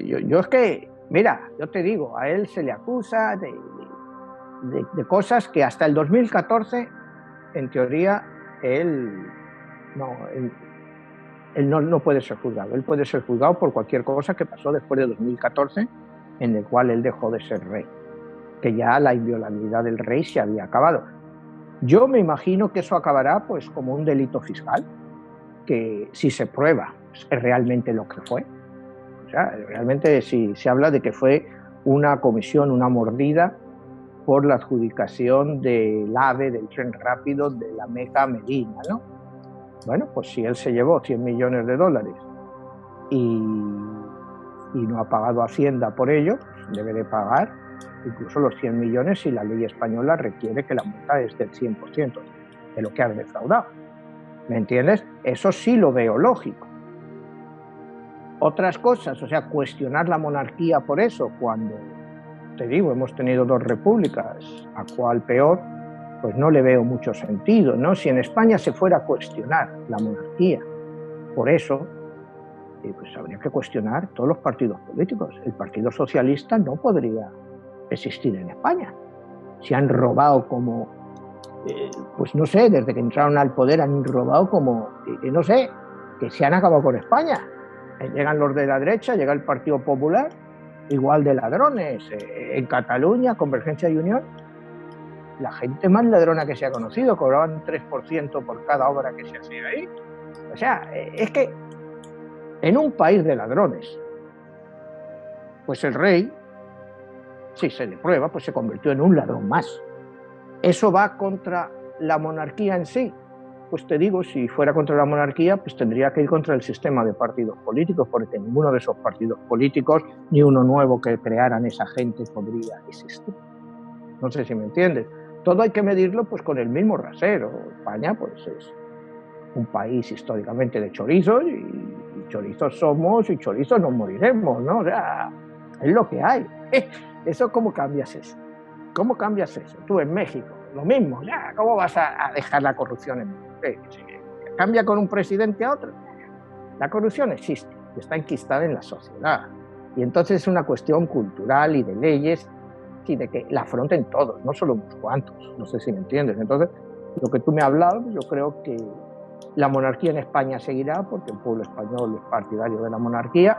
yo es que, mira, yo te digo, a él se le acusa de cosas que hasta el 2014, en teoría, él no puede ser juzgado. Él puede ser juzgado por cualquier cosa que pasó después de 2014, en el cual él dejó de ser rey, que ya la inviolabilidad del rey se había acabado. Yo me imagino que eso acabará pues como un delito fiscal, que si se prueba es realmente lo que fue. O sea, realmente si se habla de que fue una comisión, una mordida por la adjudicación del AVE, del tren rápido de la Meca a Medina, ¿no? Bueno, pues si él se llevó 100 millones de dólares y no ha pagado Hacienda por ello, pues debe de pagar incluso los 100 millones si la ley española requiere que la multa es del 100% de lo que ha defraudado. ¿Me entiendes? Eso sí lo veo lógico. Otras cosas, o sea, cuestionar la monarquía por eso, cuando, te digo, hemos tenido 2 repúblicas, a cuál peor, pues no le veo mucho sentido, ¿no? Si en España se fuera a cuestionar la monarquía por eso, pues habría que cuestionar todos los partidos políticos. El Partido Socialista no podría existir en España. Se han robado como, pues no sé, desde que entraron al poder han robado como, no sé, que se han acabado con España. Llegan los de la derecha, llega el Partido Popular, igual de ladrones. En Cataluña, Convergencia y Unión, la gente más ladrona que se ha conocido, cobraban 3% por cada obra que se hacía ahí. O sea, es que en un país de ladrones, pues el rey, si se le prueba, pues se convirtió en un ladrón más. ¿Eso va contra la monarquía en sí? Pues te digo, si fuera contra la monarquía, pues tendría que ir contra el sistema de partidos políticos, porque ninguno de esos partidos políticos, ni uno nuevo que crearan esa gente, podría existir. No sé si me entiendes. Todo hay que medirlo pues con el mismo rasero. España pues es un país históricamente de chorizos y chorizos somos y chorizos nos moriremos, ¿no? O sea, es lo que hay. Eso, ¿cómo cambias eso? ¿Cómo cambias eso? Tú en México, lo mismo, ya, ¿cómo vas a dejar la corrupción en México? ¿Cambia con un presidente a otro? La corrupción existe, está enquistada en la sociedad. Y entonces es una cuestión cultural y de leyes y de que la afronten todos, no solo unos cuantos. No sé si me entiendes. Entonces, lo que tú me has hablado, yo creo que la monarquía en España seguirá porque el pueblo español es partidario de la monarquía.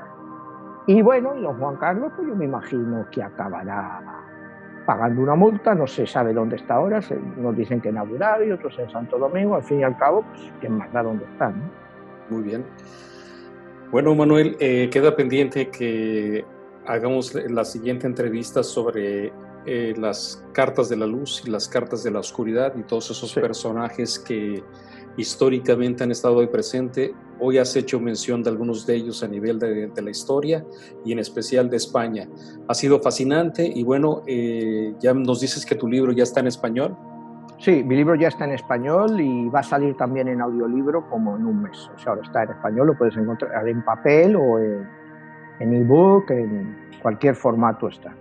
Y bueno, y don Juan Carlos, pues yo me imagino que acabará pagando una multa, no se sabe dónde está ahora, nos dicen que en Abu Dhabi, otros en Santo Domingo, al fin y al cabo, pues quién más da dónde está, ¿no? Muy bien. Bueno, Manuel, queda pendiente que hagamos la siguiente entrevista sobre las cartas de la luz y las cartas de la oscuridad y todos esos personajes que históricamente han estado ahí presente. Hoy has hecho mención de algunos de ellos a nivel de la historia y en especial de España. Ha sido fascinante y bueno, ya nos dices que tu libro ya está en español. Sí, mi libro ya está en español y va a salir también en audiolibro como en un mes. O sea, ahora está en español, lo puedes encontrar en papel o en ebook, en cualquier formato está.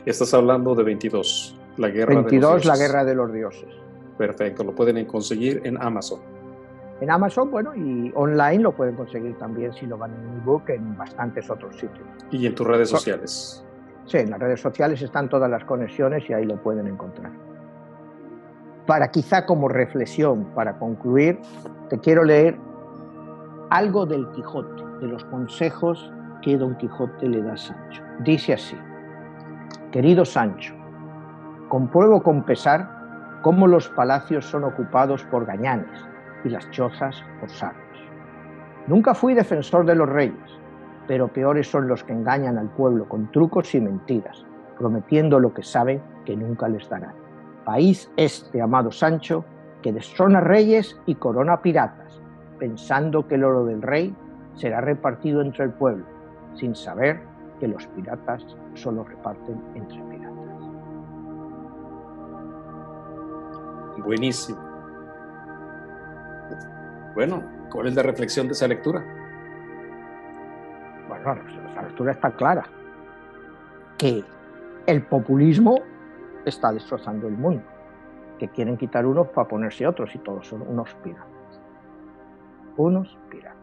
Estás hablando de 22, La Guerra 22, de los Dioses. La Guerra de los Dioses. Perfecto, lo pueden conseguir en Amazon. En Amazon, bueno, y online lo pueden conseguir también si lo van en ebook en bastantes otros sitios. ¿Y en tus redes sociales? Sí, en las redes sociales están todas las conexiones y ahí lo pueden encontrar. Para quizá como reflexión, para concluir, te quiero leer algo del Quijote, de los consejos que Don Quijote le da a Sancho. Dice así: querido Sancho, compruebo con pesar cómo los palacios son ocupados por gañanes y las chozas por sabios. Nunca fui defensor de los reyes, pero peores son los que engañan al pueblo con trucos y mentiras, prometiendo lo que saben que nunca les darán. País este, amado Sancho, que destrona reyes y corona piratas, pensando que el oro del rey será repartido entre el pueblo, sin saber que los piratas solo reparten entre piratas. Buenísimo. Bueno, ¿cuál es la reflexión de esa lectura? Bueno, la lectura está clara, que el populismo está destrozando el mundo, que quieren quitar unos para ponerse otros y todos son unos piratas. Unos piratas.